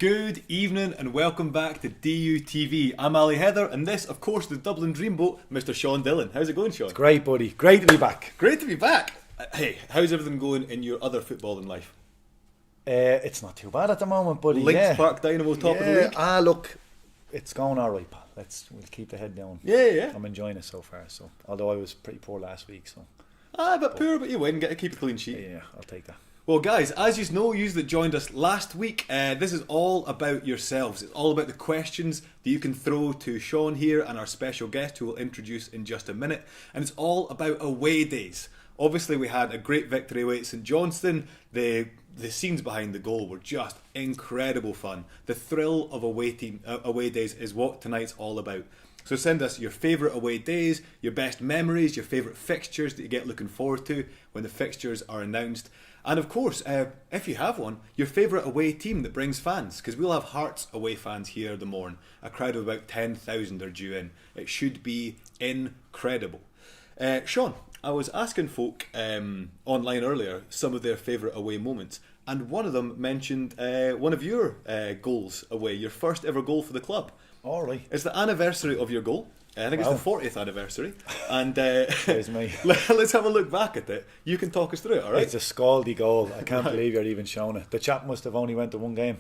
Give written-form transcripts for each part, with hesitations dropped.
Good evening and welcome back to Dutv. I'm Ali Heather and this, of course, the Dublin Dreamboat, Mr. Seán Dillon. How's it going, Seán? It's great, buddy. Great to be back. Great to be back. Hey, how's everything going in your other footballing life? It's not too bad at the moment, buddy. Links Park Dynamo top of the league? Look, it's going all right, pal. We'll keep the head down. Yeah. I'm enjoying it so far. So, although I was pretty poor last week, so. But you win. Get to keep a clean sheet. Yeah, I'll take that. Well, guys, as you know, you that joined us last week, this is all about yourselves. It's all about the questions that you can throw to Seán here and our special guest, who we'll introduce in just a minute. And it's all about away days. Obviously, we had a great victory away at St Johnstone. The scenes behind the goal were just incredible fun. The thrill of away days is what tonight's all about. So send us your favourite away days, your best memories, your favourite fixtures that you get looking forward to when the fixtures are announced. And of course, if you have one, your favourite away team that brings fans, because we'll have Hearts away fans here the morn. A crowd of about 10,000 are due in. It should be incredible. Seán, I was asking folk online earlier some of their favourite away moments, and one of them mentioned one of your goals away, your first ever goal for the club. All right. It's the anniversary of your goal. I think it's the 40th anniversary. And There's me. Let's have a look back at it. You can talk us through it, all right? It's a scaldy goal. I can't believe you're even showing it. The chap must have only went to one game.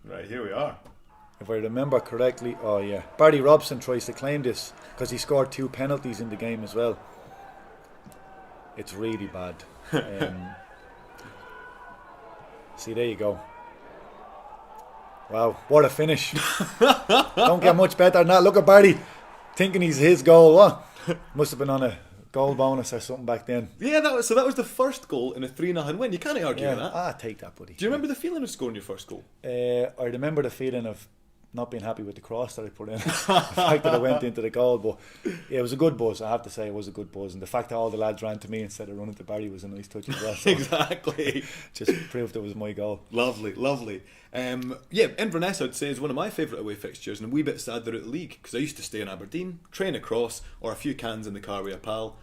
Right, here we are. If I remember correctly, Barry Robson tries to claim this because he scored 2 penalties in the game as well. It's really bad. See, there you go. Wow, what a finish. Don't get much better than that. Look at Barry thinking he's his goal. What? Must have been on a goal bonus or something back then. Yeah, that was the first goal in a 3-0 win. You can't argue with that. Take that, buddy. Do you remember the feeling of scoring your first goal? I remember the feeling of not being happy with the cross that I put in. The fact that I went into the goal, but yeah, it was a good buzz. I have to say, it was a good buzz, and the fact that all the lads ran to me instead of running to Barry was a nice touch as well. So exactly, just proved it was my goal. Lovely. Inverness, I'd say, is one of my favourite away fixtures, and a wee bit sad they're out of the league because I used to stay in Aberdeen, train across, or a few cans in the car with a pal.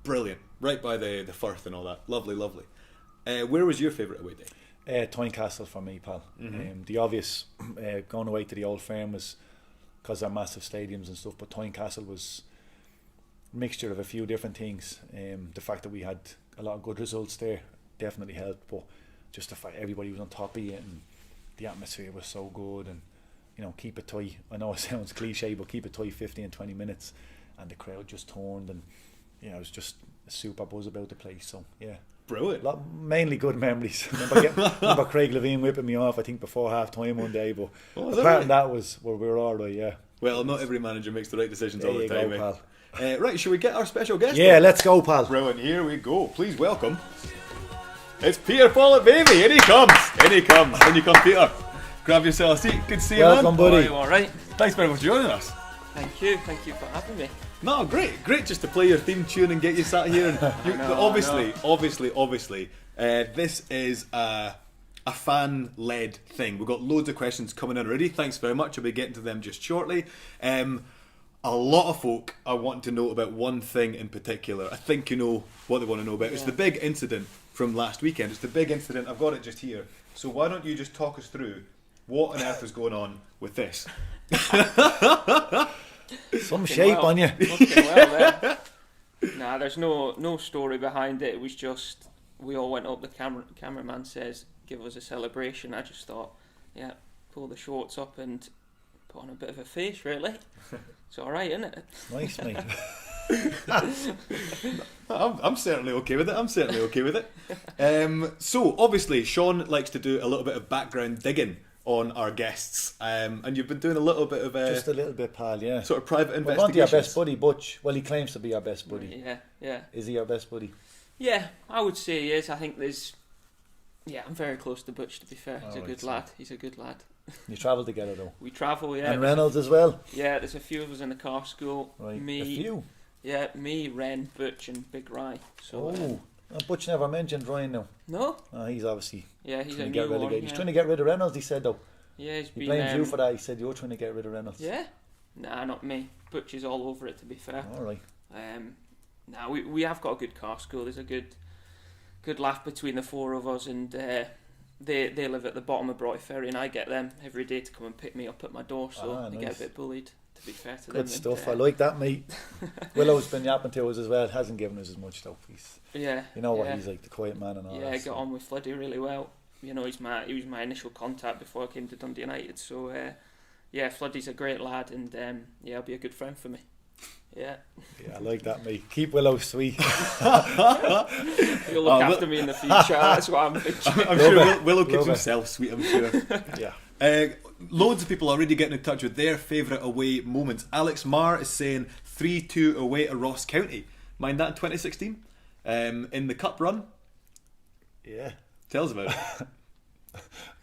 Brilliant, right by the Firth and all that. Lovely. Where was your favourite away day? Tynecastle for me, pal. The obvious going away to the Old Firm was because they're massive stadiums and stuff, but Tynecastle was a mixture of a few different things. The fact that we had a lot of good results there definitely helped, but just the fact everybody was on top of it and the atmosphere was so good, and keep it tight. I know it sounds cliche, but keep it tight 15 and 20 minutes and the crowd just turned, and it was just a super buzz about the place. So yeah, brilliant. Mainly good memories. Remember Craig Levine whipping me off, I think, before half time one day, but apart from that was where we were all right. Yeah. Well, not every manager makes the right decisions there all the time. Go, pal. Right, should we get our special guest? Yeah, let's go, pal. Brilliant. Here we go. Please welcome. It's Peter Follett, baby. In he comes. In you come, Peter. Grab yourself a seat. Good to see you, man. Welcome, buddy. Are you all right? Thanks very much for joining us. Thank you for having me. No, great just to play your theme tune and get you sat here. And obviously, this is a fan-led thing. We've got loads of questions coming in already. Thanks very much. I'll be getting to them just shortly. A lot of folk are wanting to know about one thing in particular. I think you know what they want to know about. It's the big incident from last weekend. It's the big incident. I've got it just here. So why don't you just talk us through what on earth is going on with this? Some shape on you. Well there. There's no story behind it. It was just we all went up. The cameraman says, "Give us a celebration." I just thought, pull the shorts up and put on a bit of a face. Really, it's all right, isn't it? Nice, mate. I'm certainly okay with it. So obviously, Seán likes to do a little bit of background digging on our guests, and you've been doing a little bit of just a little bit, pal. Yeah, sort of private investigations. Well, not your best buddy, Butch. Well, he claims to be our best buddy. Yeah. Is he our best buddy? Yeah, I would say he is. I think I'm very close to Butch, to be fair. He's a good lad. You travel together though. We travel, yeah. And Reynolds as well. Yeah, there's a few of us in the car school. Right. Me, a few. Yeah, me, Ren, Butch, and Big Rye. So. Butch never mentioned Ryan now. No. He's obviously he's trying to a get new relegated. one, He's trying to get rid of Reynolds. He said though. Yeah, he blames you for that. He said you're trying to get rid of Reynolds. Yeah. Nah, not me. Butch is all over it, to be fair. All right. We have got a good car school. There's a good laugh between the four of us, and they live at the bottom of Broughty Ferry, and I get them every day to come and pick me up at my door, so they get a bit bullied, to be fair to them. Good stuff. I like that, mate. Willow's been yapping to us as well. Hasn't given us as much though. You know what he's like, the quiet man and all that. Yeah, I got on with Floody really well. You know, he was my initial contact before I came to Dundee United. So Floody's a great lad, and he'll be a good friend for me. Yeah, I like that, mate. Keep Willow sweet. He'll look after me in the future. That's what I'm thinking. I'm sure Willow keeps himself sweet, I'm sure. Yeah. Loads of people already getting in touch with their favourite away moments. Alex Marr is saying 3-2 away to Ross County. Mind that in 2016? In the cup run? Yeah. Tell us about it.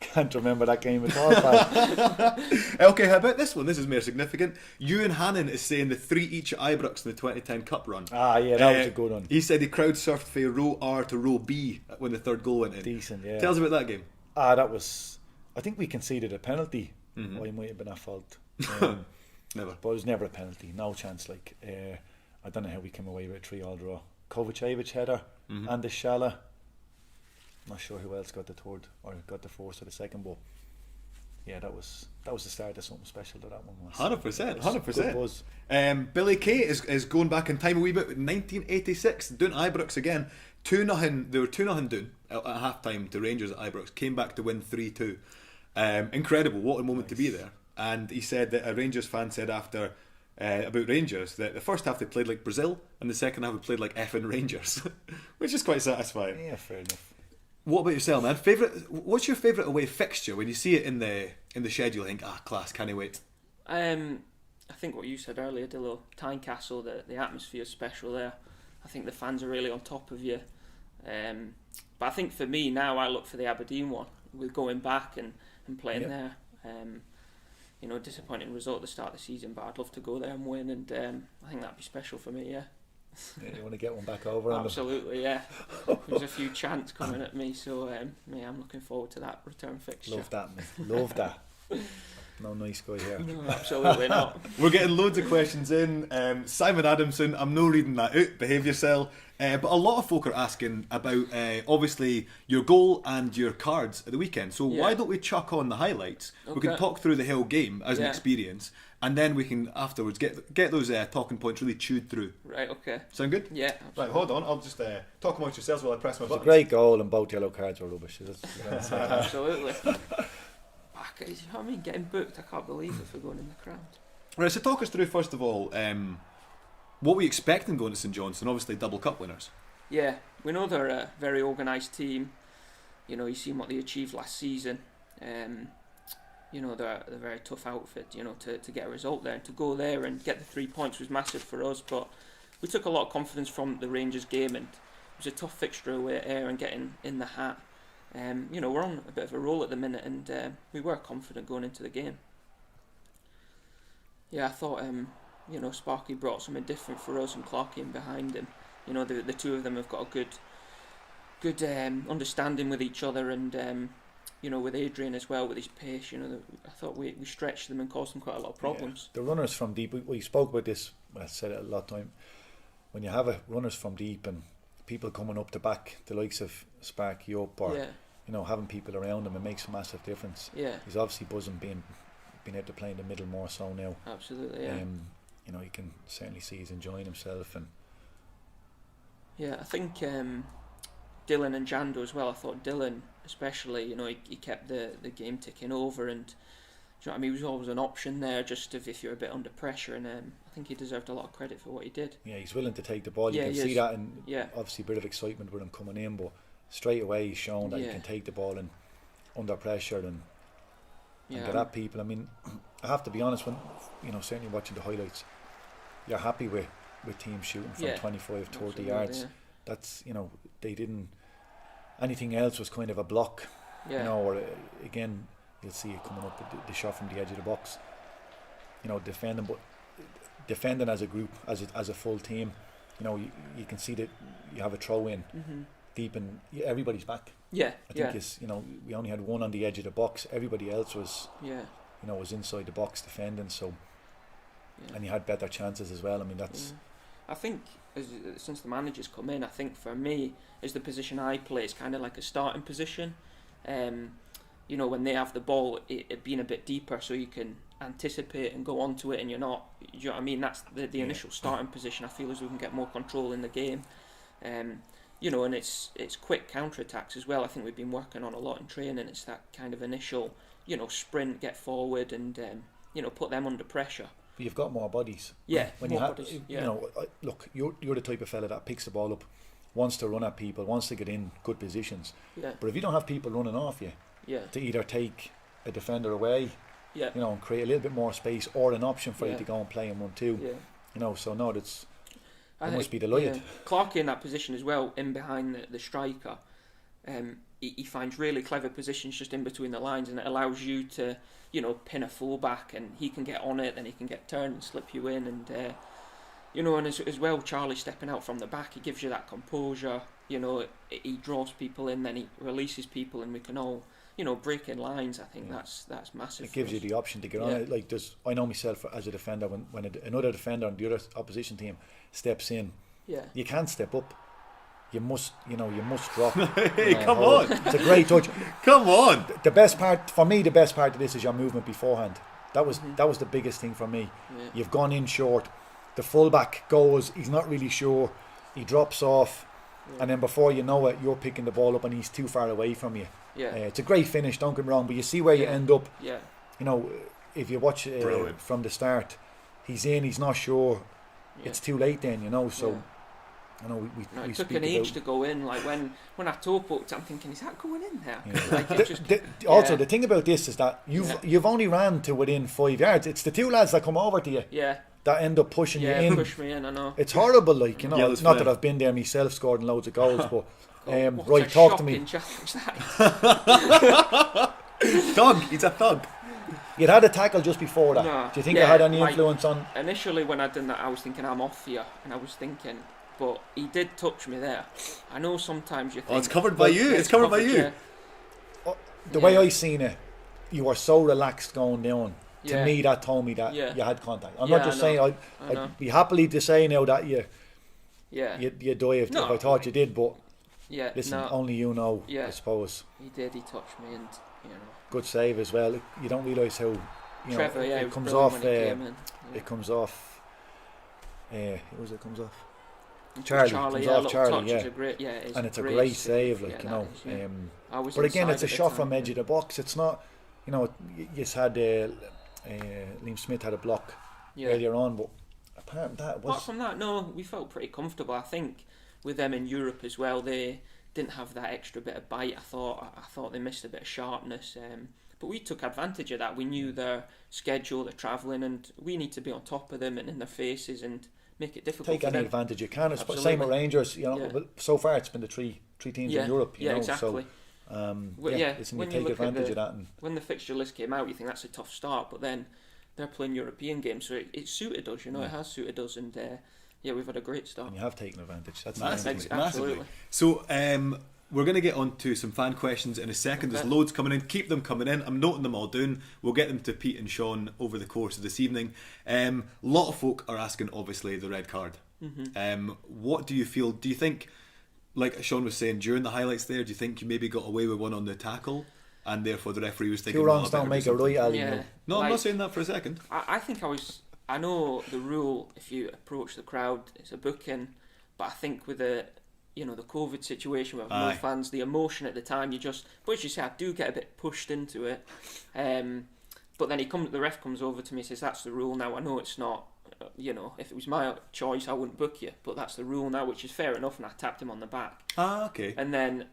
Can't remember that game at all, pal. Okay, how about this one? This is more significant. Ewan Hannon is saying the 3 each at Ibrox in the 2010 Cup run. Ah, yeah, that was a good one. He said he crowd surfed from row R to row B when the third goal went in. Decent, yeah. Tell us about that game. That was... I think we conceded a penalty. Mm-hmm. I might have been at fault. Never. But it was never a penalty. No chance. I don't know how we came away with a 3-3 draw. Kovacevic header and the Shala. Not sure who else got the third or got the fourth or the second, but yeah, that was the start of something special that one was. 100%. Billy Kay is going back in time a wee bit. 1986, doing Ibrox again. 2-0. They were 2-0 down at half time to Rangers at Ibrox. Came back to win 3-2. Incredible! What a moment to be there. And he said that a Rangers fan said after about Rangers that the first half they played like Brazil and the second half they played like effing Rangers, which is quite satisfying. Yeah, fair enough. What about yourself, man? What's your favourite away fixture when you see it in the schedule? You think, class, can't wait. I think what you said earlier, Dillo, Tynecastle, the atmosphere is special there. I think the fans are really on top of you. But I think for me now, I look for the Aberdeen one. With going back and playing there. Disappointing result at the start of the season, but I'd love to go there and win, and I think that'd be special for me. Yeah. You want to get one back over? Absolutely, yeah. There's a few chants coming at me, so I'm looking forward to that return fixture. Love that, mate. Love that. No nice guy here. No, absolutely not. We're getting loads of questions in. Simon Adamson, I'm no reading that out. Behave yourself. But a lot of folk are asking about obviously your goal and your cards at the weekend. So why don't we chuck on the highlights? Okay. We can talk through the Hill game as an experience, and then we can afterwards get those talking points really chewed through. Right. Okay. Sound good? Yeah. Absolutely. Right. Hold on. I'll just talk amongst yourselves while I press my buttons. It's a great goal, and both yellow cards were rubbish. Absolutely. You know what I mean? Getting booked, I can't believe it for going in the crowd. Right, so talk us through first of all what we expect in going to St Johnstone. Obviously double cup winners. Yeah, we know they're a very organised team. You know, you've seen what they achieved last season. They're a very tough outfit. To get a result there and to go there and get the 3 points was massive for us. But we took a lot of confidence from the Rangers game, and it was a tough fixture away at Ayr and getting in the hat. We're on a bit of a roll at the minute, and we were confident going into the game. Yeah, I thought, Sparky brought something different for us, and Clarkey in behind him. The two of them have got a good understanding with each other, and with Adrian as well, with his pace. I thought we stretched them and caused them quite a lot of problems. Yeah. The runners from deep, we spoke about this. I said it a lot of time. When you have runners from deep and people coming up to back the likes of Sparky up, or having people around him, it makes a massive difference. Yeah, he's obviously buzzing being able to play in the middle more so now. Absolutely, yeah. You can certainly see he's enjoying himself, and I think Dylan and Jando as well. I thought Dylan especially, he kept the game ticking over, and he was always an option there, just if you're a bit under pressure, and I think he deserved a lot of credit for what he did. Yeah, he's willing to take the ball. You can see that, and obviously a bit of excitement with him coming in, but straight away he's shown that he can take the ball and under pressure and get at people. I mean, I have to be honest, when certainly watching the highlights, you're happy with teams shooting from 25, 30 yards. Yeah. That's they didn't. Anything else was kind of a block. Yeah. Or again, you'll see it coming up the shot from the edge of the box. Defending, but defending as a group, as a full team. You can see that you have a throw in deep, and everybody's back. Yeah, I think it's we only had one on the edge of the box. Everybody else was was inside the box defending. So, and you had better chances as well. I mean, that's. I think since the manager's come in, I think for me, is the position I play is kind of like a starting position. You know, when they have the ball, it being a bit deeper so you can anticipate and go onto it, and you're not, you know what I mean? That's the initial starting position. I feel as we can get more control in the game. You know, and it's quick counter-attacks as well. I think we've been working on a lot in training. It's that kind of initial, you know, sprint, get forward, and you know, put them under pressure. But you've got more bodies. Yeah, when more you have, bodies. you know, look, you're the type of fella that picks the ball up, wants to run at people, wants to get in good positions. Yeah. But if you don't have people running off you, to either take a defender away, you know, and create a little bit more space, or an option for you to go and play in 1-2. You know, so no, that's. I must be delighted. Yeah. Clarkey in that position as well, in behind the striker. He finds really clever positions just in between the lines, and it allows you to, you know, pin a fullback, and he can get on it, then he can get turned and slip you in, and you know, and as well, Charlie stepping out from the back, he gives you that composure. You know, he draws people in, then he releases people, and we can all, you know, break in lines. I think that's massive. It gives you the option to get on it. Like I know myself as a defender, when another defender on the other opposition team steps in, you can't step up. You must drop. Hey, come on! It's a great touch. Come on! The best part for me, the best part of this is your movement beforehand. That was the biggest thing for me. You've gone in short. The fullback goes. He's not really sure. He drops off, and then before you know it, you're picking the ball up, and he's too far away from you. It's a great finish. Don't get me wrong, but you see where you end up. You know, if you watch from the start, he's in. He's not sure. It's too late then. You know, so. I know we took an age to go in. Like when I top hooked, I'm thinking, is that going in there? Like also, the thing about this is that you've only ran to within 5 yards. It's the two lads that come over to you that end up pushing you in. Push me in, I know. It's horrible, like, you know. It's not that I've been there myself, scored loads of goals, but right, talk to me. Thug, he's a thug. You'd had a tackle just before that. No, do you think it had any influence on? Initially, when I done that, I was thinking I'm off here, and I was thinking. But he did touch me there. I know sometimes you think... Oh, it's covered by you. It's covered by you. The way I seen it, you were so relaxed going down. To me, that told me that you had contact. I'm not just saying... I'd be happily to say now that you dived if I thought you did, but... listen, only you know, I suppose. He did. He touched me, and, you know... Good save as well. You don't realise how... You Trevor, know, it comes off... It comes off... Who was it comes off? Charlie, Charlie, great, and it's a great save, like, you know. But again, it's a shot from edge of the box. It's not, you know. You just had Liam Smith had a block earlier on, but apart from that, no, we felt pretty comfortable. I think with them in Europe as well, they didn't have that extra bit of bite. I thought they missed a bit of sharpness, but we took advantage of that. We knew their schedule, their travelling, and we need to be on top of them and in their faces and make it difficult. Take any advantage you can. Same with Rangers, you know. But so far, it's been the three teams in Europe, you know. Exactly. So, listen, you when take advantage of that. And when the fixture list came out, you think that's a tough start, but then they're playing European games, so it suited us. You know, it has suited us, and we've had a great start. And you have taken advantage. That's massively. So, we're going to get on to some fan questions in a second. There's loads coming in. Keep them coming in. I'm noting them all down. We'll get them to Pete and Sean over the course of this evening. A lot of folk are asking, obviously, the red card. What do you feel? Do you think, like Sean was saying during the highlights there, do you think you maybe got away with one on the tackle and therefore the referee was thinking... Two wrongs don't make a right, Ali. No, I'm not saying that for a second. I think I know the rule, if you approach the crowd, it's a booking, but I think with the COVID situation with no fans, the emotion at the time, but as you say, I do get a bit pushed into it. But then the ref comes over to me and says, that's the rule now. I know it's not, if it was my choice, I wouldn't book you, but that's the rule now, which is fair enough, and I tapped him on the back. Okay. And then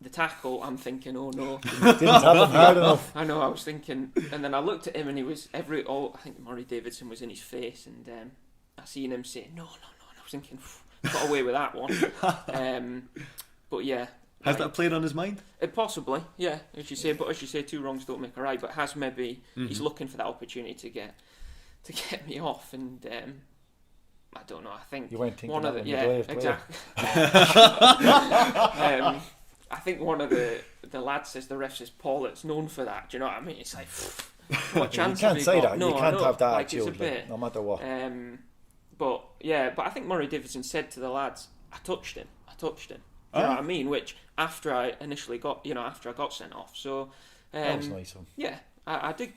the tackle, I'm thinking, oh no. Didn't tap him hard enough. I know, I was thinking, and then I looked at him and he was, I think Murray Davidson was in his face, and I seen him say, no, and I was thinking, got away with that one. But yeah. Has that played on his mind? Possibly, yeah. As you say, two wrongs don't make a right. But has maybe he's looking for that opportunity to get me off, and I don't know. I think you weren't thinking one of the exactly. I think one of the lads says, the ref says, Paul, it's known for that. Do you know what I mean? It's like, what chance? You can't say that. No, you can't have that like, attitude, no matter what. But I think Murray Davidson said to the lads, I touched him. Do you know what I mean? Which after I initially got, after I got sent off. So that was nice. Yeah, I did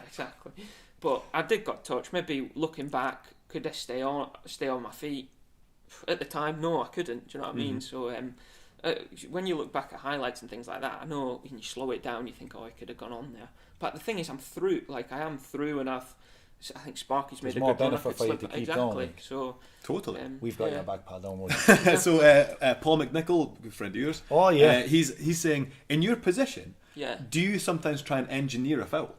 exactly, but I did got touched. Maybe looking back, could I stay on my feet? At the time, no, I couldn't. Do you know what I mean? So when you look back at highlights and things like that, I know when you slow it down, you think, I could have gone on there. But the thing is, I'm through. Like I am through, and I think Sparky's made a more good run. benefit for you to keep going. Like. So totally, we've got your back, pal. Don't worry. So Paul McNichol, good friend of yours. Oh yeah. He's saying, in your position, do you sometimes try and engineer a foul?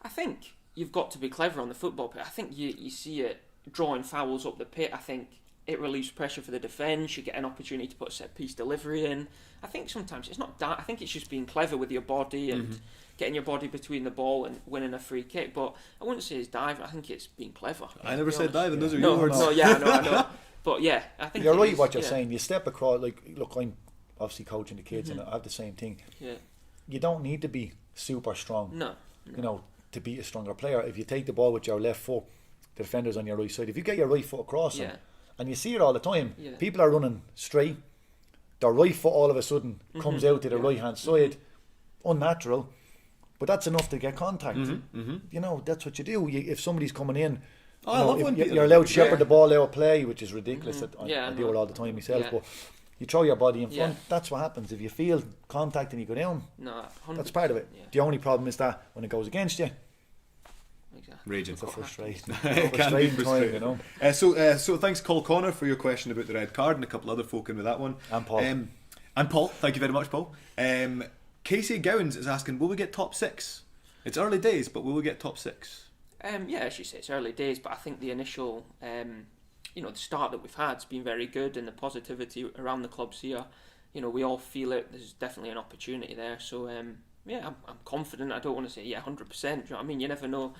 I think you've got to be clever on the football pitch. I think you see it drawing fouls up the pit. I think it relieves pressure for the defence. You get an opportunity to put a set piece delivery in. I think sometimes it's not that. I think it's just being clever with your body and getting your body between the ball and winning a free kick. But I wouldn't say it's diving. I think it's being clever. I never said diving. Those are your words. No, yeah, I know. But yeah, I think you're right. What you're saying. You step across. Like, look, I'm obviously coaching the kids, and I have the same thing. Yeah. You don't need to be super strong. No. You know, to beat a stronger player. If you take the ball with your left foot, the defender's on your right side. If you get your right foot across them, and you see it all the time, people are running straight. Their right foot all of a sudden comes out to the right hand side, unnatural, but that's enough to get contact. You know, that's what you do. If somebody's coming in, I love when you're allowed to shepherd the ball out of play, which is ridiculous. I do it all the time myself, but you throw your body in front. That's what happens. If you feel contact and you go down, that's part of it. The only problem is that when it goes against you, raging. It's a frustrating time, you know. So thanks, Col Connor, for your question about the red card, and a couple other folk in with that one. And Paul. And Paul, thank you very much, Paul. Casey Gowans is asking, will we get top 6? It's early days, but will we get top 6? Yeah, as you say, it's early days, but I think the initial, the start that we've had has been very good, and the positivity around the clubs here, we all feel it. There's definitely an opportunity there. So, I'm confident. I don't want to say, 100%. Do you know what I mean? You never know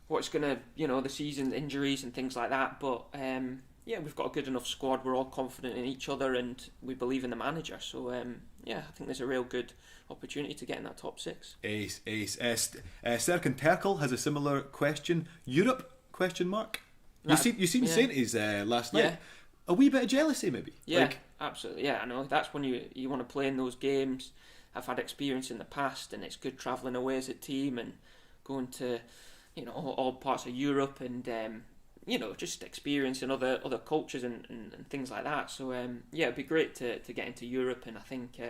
what's going to, the season, injuries and things like that. But, we've got a good enough squad. We're all confident in each other, and we believe in the manager. So, I think there's a real good opportunity to get in that top 6. Ace. Serkan Terkel has a similar question. Europe? Question mark. You seen Sainties last night. A wee bit of jealousy, maybe. Yeah, absolutely. Yeah, I know. That's when you want to play in those games. I've had experience in the past, and it's good travelling away as a team and going to, all parts of Europe and just experiencing other cultures and things like that. So it'd be great to get into Europe, and I think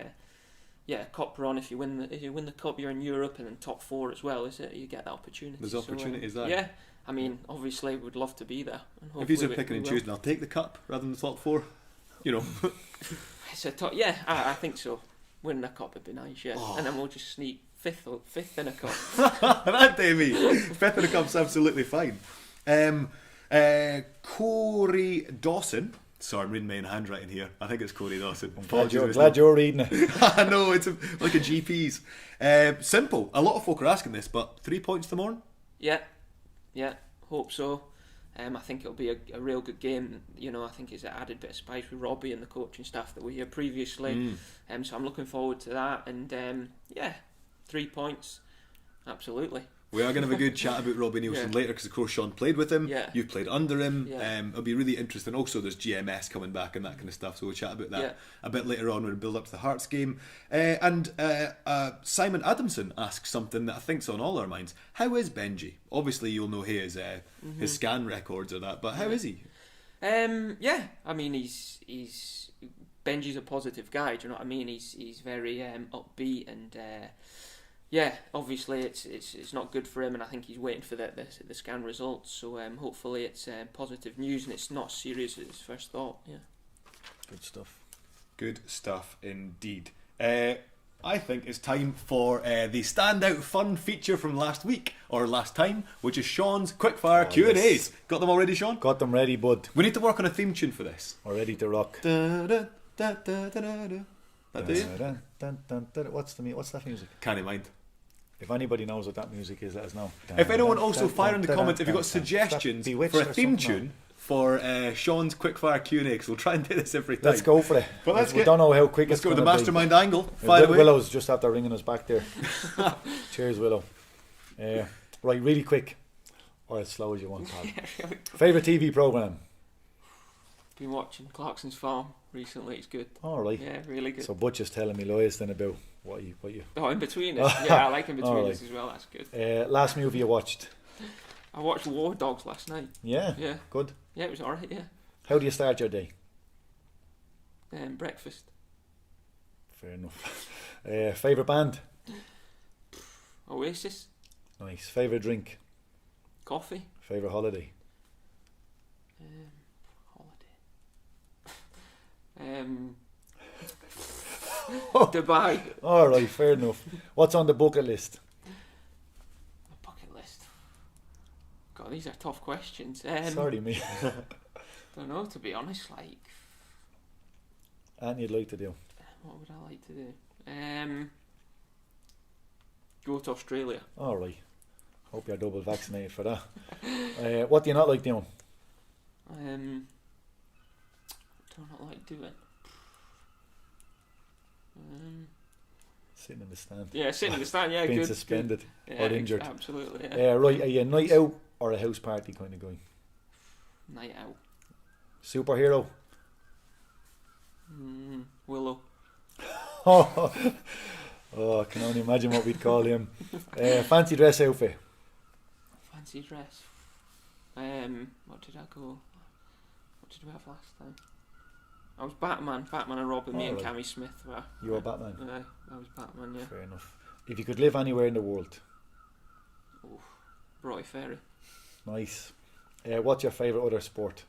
cup run, if you win the cup, you're in Europe, and then top 4 as well, is it? You get that opportunity. There's opportunities there. Yeah, I mean, obviously we'd love to be there. And if you're picking and choosing, I'll take the cup rather than the top 4. It's a top, I think so. Winning a cup would be nice, and then we'll just sneak fifth in a cup. That day, me. 5th in a cup's absolutely fine. Corey Dawson. Sorry, I'm reading my own handwriting here. I think it's Corey Dawson. I'm glad you're reading it. I know, it's like a GP's. Simple. A lot of folk are asking this, but 3 points tomorrow? Yeah, hope so. I think it'll be a real good game. I think it's an added bit of spice with Robbie and the coaching staff that were here previously. So I'm looking forward to that. And 3 points, absolutely. We are going to have a good chat about Robbie Nielsen later, because of course Sean played with him. You've played under him. It'll be really interesting. Also, there's GMS coming back and that kind of stuff, so we'll chat about that a bit later on when we build up to the Hearts game. And Simon Adamson asks something that I think's on all our minds. How is Benji? Obviously, you'll know his scan records or that, but how is he? I mean, he's Benji's a positive guy. Do you know what I mean? He's very upbeat and. Obviously it's not good for him, and I think he's waiting for the scan results. So hopefully it's positive news and it's not as serious as his first thought. Yeah. Good stuff indeed. I think it's time for the standout fun feature from last week or last time, which is Sean's quickfire Q&As. Yes. Got them already, Sean? Got them ready, bud. We need to work on a theme tune for this. We're ready to rock. What's that music? Can't mind. If anybody knows what that music is, let us know. If anyone also fire in the comments if you've got suggestions for a theme tune for Sean's quickfire Q&A, because we'll try and do this every time. Let's go for it. But we don't know how quick let's it's go with the be. mastermind angle. Fire away. Willow's just after ringing us back there. Cheers, Willow. Right, really quick, or as slow as you want, pal. Favourite TV programme? Been watching Clarkson's Farm recently. It's good. All right. Yeah, really good. So Butch is telling me lies then about what you. Oh, In Between Us. Yeah, I like In Between Alright. Us as well. That's good. Last movie you watched? I watched War Dogs last night. Yeah. Yeah. Good. Yeah, it was alright. Yeah. How do you start your day? Breakfast. Fair enough. Favorite band? Oasis. Nice. Favorite drink? Coffee. Favorite holiday? Dubai. All right. Fair enough. What's on the bucket list? My bucket list. God, these are tough questions. Sorry, me. Don't know, to be honest. Like, And you'd like to do? what would I like to do? Go to Australia. All right. Hope you're double vaccinated for that. What do you not like doing? What do I not like doing? Sitting in the stand. Yeah, sitting in the stand. Yeah, Being good. suspended Good. or injured. Absolutely. Yeah. Right. Are you a night out or a house party kind of guy? Night out. Superhero? Willow. Oh, I can only imagine what we'd call him. Fancy dress outfit? Fancy dress. What did I go? What did we have last time? I was Batman and Robin. Me and Alright. Cammy Smith were. You were Batman? I was Batman. Yeah. Fair enough. If you could live anywhere in the world? Roy Ferry. Nice. What's your favourite other sport?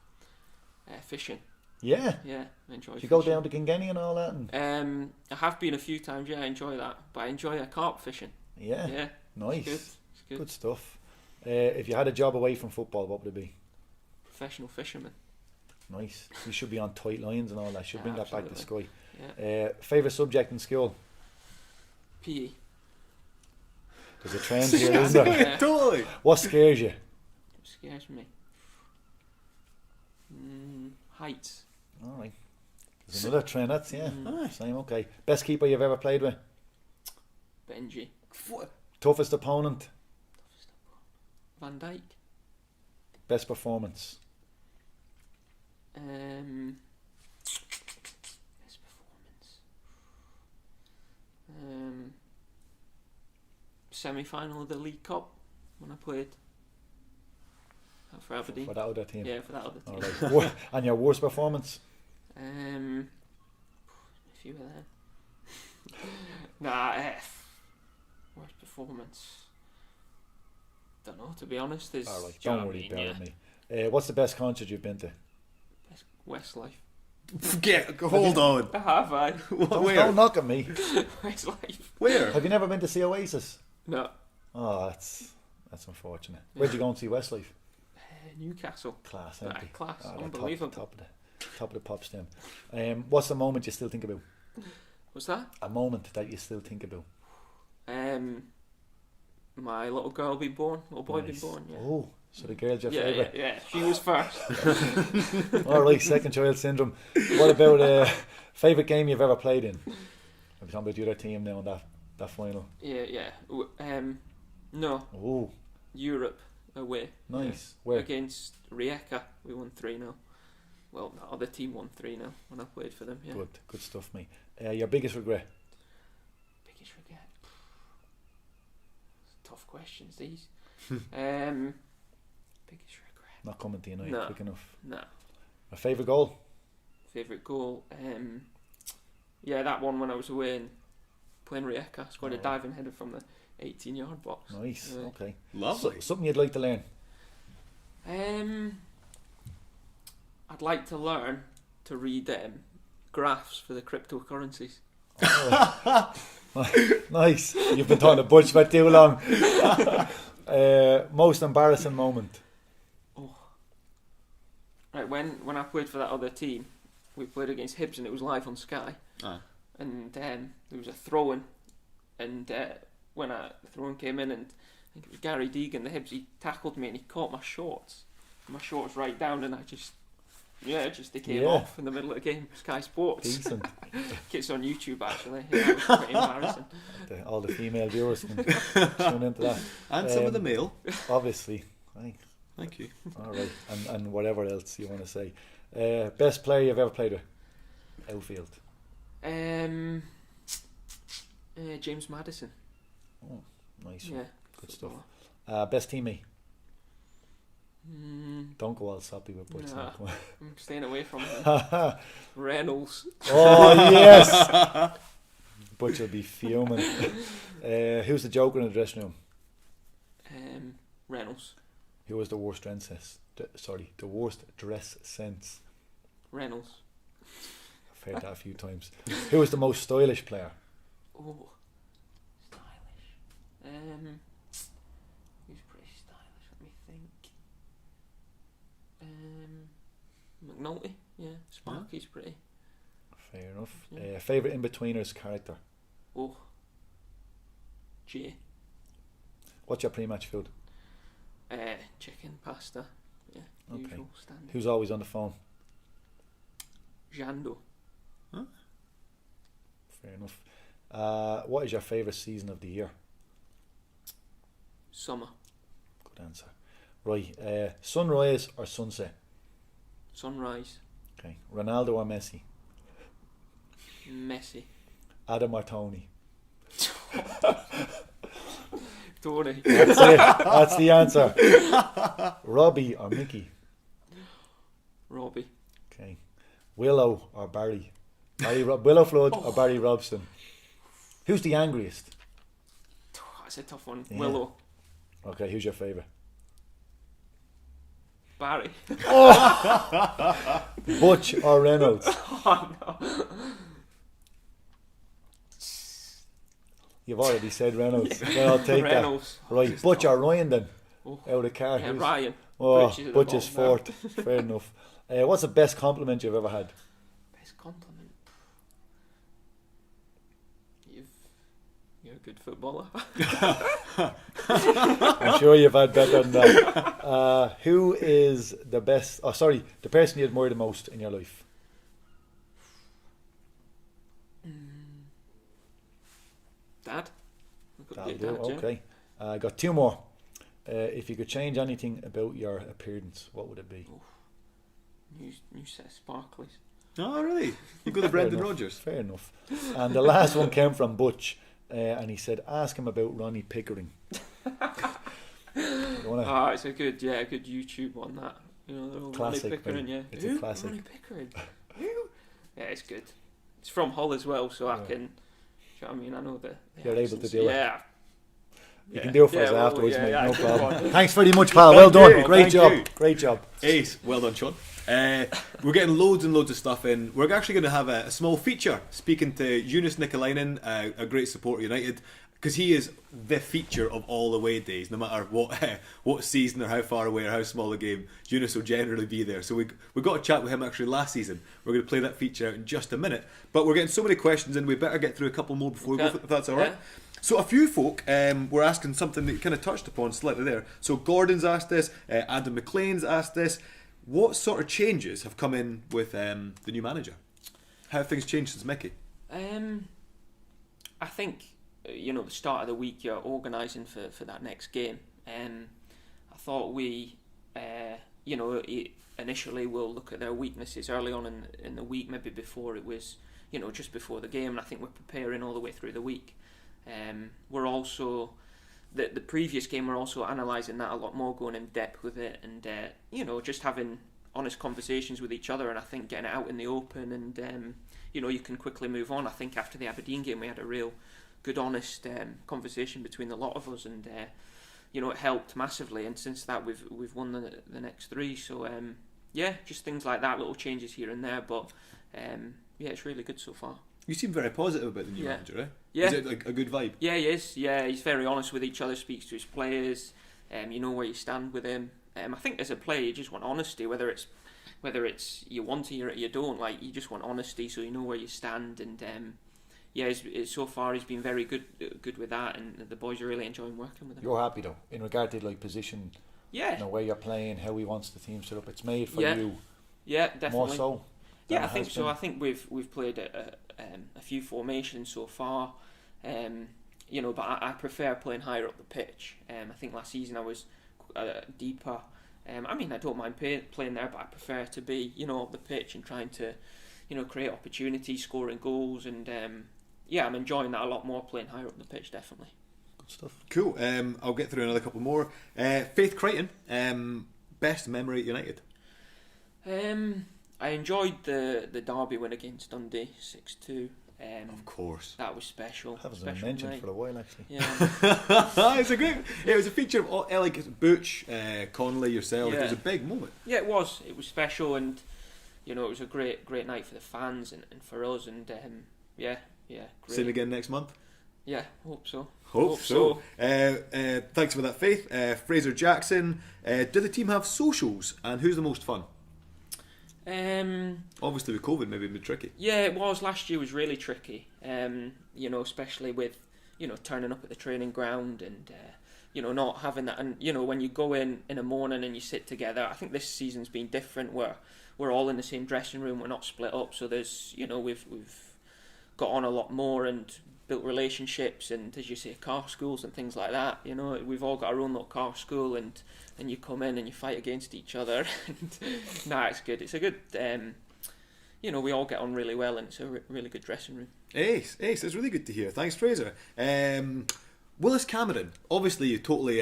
Fishing. Yeah. Yeah, I enjoy. Do you go down to Kilkenny and all that? And I have been a few times. Yeah, I enjoy that. But I enjoy carp fishing. yeah. Yeah. Nice. It's good. Good stuff. If you had a job away from football, what would it be? Professional fisherman. Nice. You should be on tight lines and all that. Should Yeah, bring that back to Sky. Yeah. Favourite subject in school? PE. There's a trend here, isn't there? Yeah. Totally. What scares you? What scares me? Heights. Alright. There's another trend, that's, yeah. Aye. Same, okay. Best keeper you've ever played with? Benji. Toughest opponent? Van Dijk. Best performance? Best performance. Semi-final of the League Cup when I played for Aberdeen. For that other team? Yeah, for that other team. Alright. And your worst performance? A few of them. Nah, worst performance. Don't know, to be honest. There's, Alright, do you know don't what I worry, mean? bear Yeah. with me. What's the best concert you've been to? Best Westlife. Hold on. I have, I. Where? Don't knock at me. Westlife. Where? Have you never been to see Oasis? No. Oh, that's unfortunate. Where'd you go and see Westlife? Newcastle. Class, Aye, empty. class. they're Unbelievable. Top of the pops then. What's the moment you still think about? What's that? A moment that you still think about? My little girl being born, little boy Nice. being born. Yeah. Oh, so the girl's your Yeah, favourite. yeah. She was first. Alright, second child syndrome. What about favourite game you've ever played in? I'm talking about the other team now in that final. Yeah. No, Oh, Europe away. nice. Yeah. Where? Against Rijeka, we won 3-0. Well, the other team won 3-0 when I played for them. Yeah. Good stuff, mate. Your biggest regret? Biggest regret. Tough questions these. Biggest regret. Not coming to you now, No. quick enough. No. A favourite goal? Favourite goal. Yeah, that one when I was away and playing Rijeka, scored a diving header from the 18-yard box. Nice. Okay. Lovely. Something you'd like to learn? I'd like to learn to read graphs for the cryptocurrencies. Nice. You've been talking to Butch for too long. Most embarrassing moment? Right, when I played for that other team, we played against Hibs and it was live on Sky. And there was a throw-in, and when the throw-in came in, and I think it was Gary Deegan, the Hibs, he tackled me and he caught my shorts right down, and they came off in the middle of the game. Sky Sports. Decent. It's on YouTube actually. Yeah, it was pretty embarrassing. All the female viewers can tune into that. And some of the male. Obviously. Aye. Thank you. All right. And whatever else you want to say. Best player you've ever played with? Outfield. James Maddison. Oh, nice. Yeah. Good stuff. Best teammate? Don't go all soppy with Butch. Nah, Come on. I'm staying away from him. Reynolds. Oh, yes! Butch will be fuming. Who's the joker in the dressing room? Reynolds. Who was the worst dress sense? The worst dress sense. Reynolds. I've heard that a few times. Who was the most stylish player? Oh, stylish. Who's pretty stylish? Let me think. McNulty. Yeah, Sparky's pretty. Fair enough. Yeah. Favourite in-betweener's character? Oh, Jay. What's your pre-match food? Chicken, pasta. Yeah, Okay. usual standard. Who's always on the phone? Jando. Fair enough. What is your favourite season of the year? Summer. Good answer. Right. Sunrise or sunset? Sunrise. Okay. Ronaldo or Messi? Messi. Adam or Tony? Tony. That's it. That's the answer. Robbie or Mickey? Robbie. Okay. Willow or Barry? Willow Flood or Barry Robson? Who's the angriest? That's a tough one. Yeah. Willow. Okay, who's your favourite? Barry. Butch or Reynolds? Oh no. You've already said Reynolds. Well, I'll take Reynolds. that. Right, Butch or Ryan then? Oh. Out of the car. Yeah, Who's- Ryan. Oh, Butch is at the Butch is bottom fourth. Fair enough. What's the best compliment you've ever had? Best compliment. You're a good footballer. I'm sure you've had better than that. Who is the best? Oh, sorry, the person you admire the most in your life? Dad. That'll Dad, do. yeah. Okay. I got two more. If you could change anything about your appearance, what would it be? New set of sparklies. Oh, really? You go to Fair Brendan enough, Rodgers. Fair enough. And the last one came from Butch, and he said, "Ask him about Ronnie Pickering." You wanna- It's a good YouTube one, that. You know, the old Classic, Ronnie Pickering, mate. yeah. It's a Who? classic. Ronnie Pickering. Who? Yeah, it's good. It's from Hull as well, so I Yeah. can. Do you know what I mean? I know the You're able to accents. do it. Yeah. You can do it for us well, afterwards, mate. No good problem. one. Thanks very much, pal. Well done. you. Great Thank job. you. Great job. Ace, well done, Sean. We're getting loads and loads of stuff in. We're actually going to have a small feature speaking to Eunice Nikolainen, a great supporter of United, because he is the feature of all away days, no matter what season or how far away or how small a game. Eunice will generally be there. So we got a chat with him actually last season. We're going to play that feature out in just a minute. But we're getting so many questions in, we better get through a couple more before we go, if that's all right. Yeah. So a few folk were asking something that you kind of touched upon slightly there. So Gordon's asked this, Adam McLean's asked this. What sort of changes have come in with the new manager? How have things changed since Mickey? I think the start of the week you're organising for that next game. I thought we initially we'll look at their weaknesses early on in the week, maybe before it was just before the game, and I think we're preparing all the way through the week. We're also the previous game, we're also analysing that a lot more, going in depth with it, and just having honest conversations with each other, and I think getting it out in the open, and you can quickly move on. I think after the Aberdeen game we had a real good honest conversation between the lot of us, and it helped massively, and since that we've won the next three, so just things like that, little changes here and there, but it's really good so far. You seem very positive about the new manager, right? Yeah. Is it like a good vibe? Yeah, he is. Yeah, he's very honest with each other, speaks to his players. You know where you stand with him. I think as a player, you just want honesty, whether it's you want it or you don't. Like, you just want honesty, so you know where you stand. And so far he's been very good with that, and the boys are really enjoying working with him. You're happy though, in regard to like position, where you're playing, how he wants the team set up. It's made for you. Yeah, definitely. More so. Yeah, I think so. I think we've played a few formations so far, but I prefer playing higher up the pitch. I think last season I was deeper, I mean, I don't mind playing there, but I prefer to be, up the pitch and trying to, create opportunities, scoring goals, and I'm enjoying that a lot more playing higher up the pitch, definitely. Good stuff. Cool. I'll get through another couple more. Faith Crichton, best memory at United? I enjoyed the derby win against Dundee, 6-2. Of course. That was special. That was mentioned for a while, actually. Yeah. It was a feature of like Butch, Connolly, yourself. Yeah. It was a big moment. Yeah, it was. It was special, and it was a great night for the fans and for us. And great. Same again next month. Yeah, hope so. Hope so. Thanks for that, Faith. Fraser Jackson. Do the team have socials, and who's the most fun? Obviously with COVID, maybe a bit tricky. Yeah, it was. Last year was really tricky. Especially with turning up at the training ground and not having that. And when you go in the morning and you sit together, I think this season's been different. Where we're all in the same dressing room. We're not split up. So there's we've got on a lot more and built relationships, and as you say, car schools and things like that. We've all got our own little car school, and you come in and you fight against each other. And it's good. It's a good. We all get on really well, and it's a really good dressing room. Ace, it's really good to hear. Thanks, Fraser. Willis Cameron, obviously you totally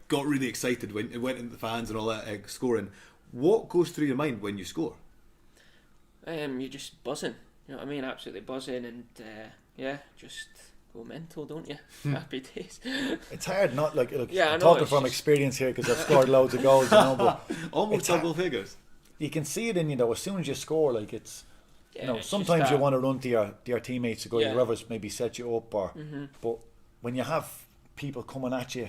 got really excited when it went into the fans and all that scoring. What goes through your mind when you score? You're just buzzing. You know what I mean? Absolutely buzzing, and just go mental, don't you? Happy days. It's hard not I'm know, talking from experience here because I've scored loads of goals, but almost double figures. You can see it in as soon as you score, it's it's sometimes you want to run to your teammates to go, whoever's maybe set you up, or but when you have people coming at you,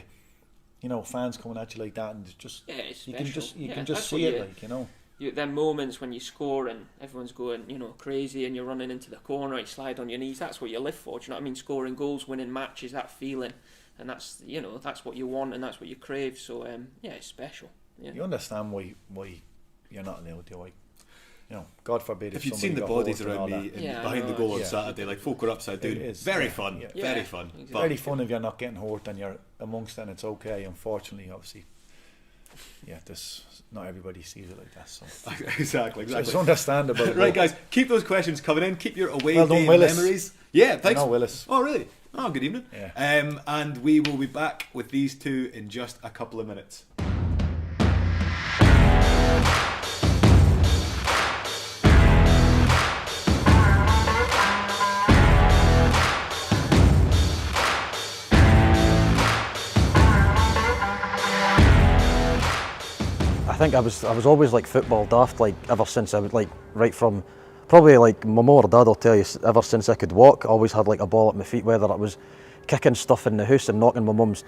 fans coming at you like that, and it's just you can just see it, them moments when you score and everyone's going, crazy, and you're running into the corner, you slide on your knees. That's what you live for. Do you know what I mean? Scoring goals, winning matches, that feeling, and that's that's what you want and that's what you crave. So it's special. Yeah. You understand why you're not allowed to. God forbid if you'd seen the bodies around me behind the goal on Yeah. Saturday, like folk were upside down. Very fun, very fun. Exactly. It's very fun if you're not getting hurt and you're amongst it, and it's okay. Unfortunately, obviously, not everybody sees it like that. So exactly. So it's understandable. Right, guys, keep those questions coming in. Keep your away Well done, game Willis. memories. Yeah, thanks. I know Willis. Oh, really? Oh, good evening. Yeah. And we will be back with these two in just a couple of minutes. I think I was always football daft, ever since I would right from probably my mum or dad will tell you, ever since I could walk, I always had a ball at my feet, whether it was kicking stuff in the house and knocking my mum's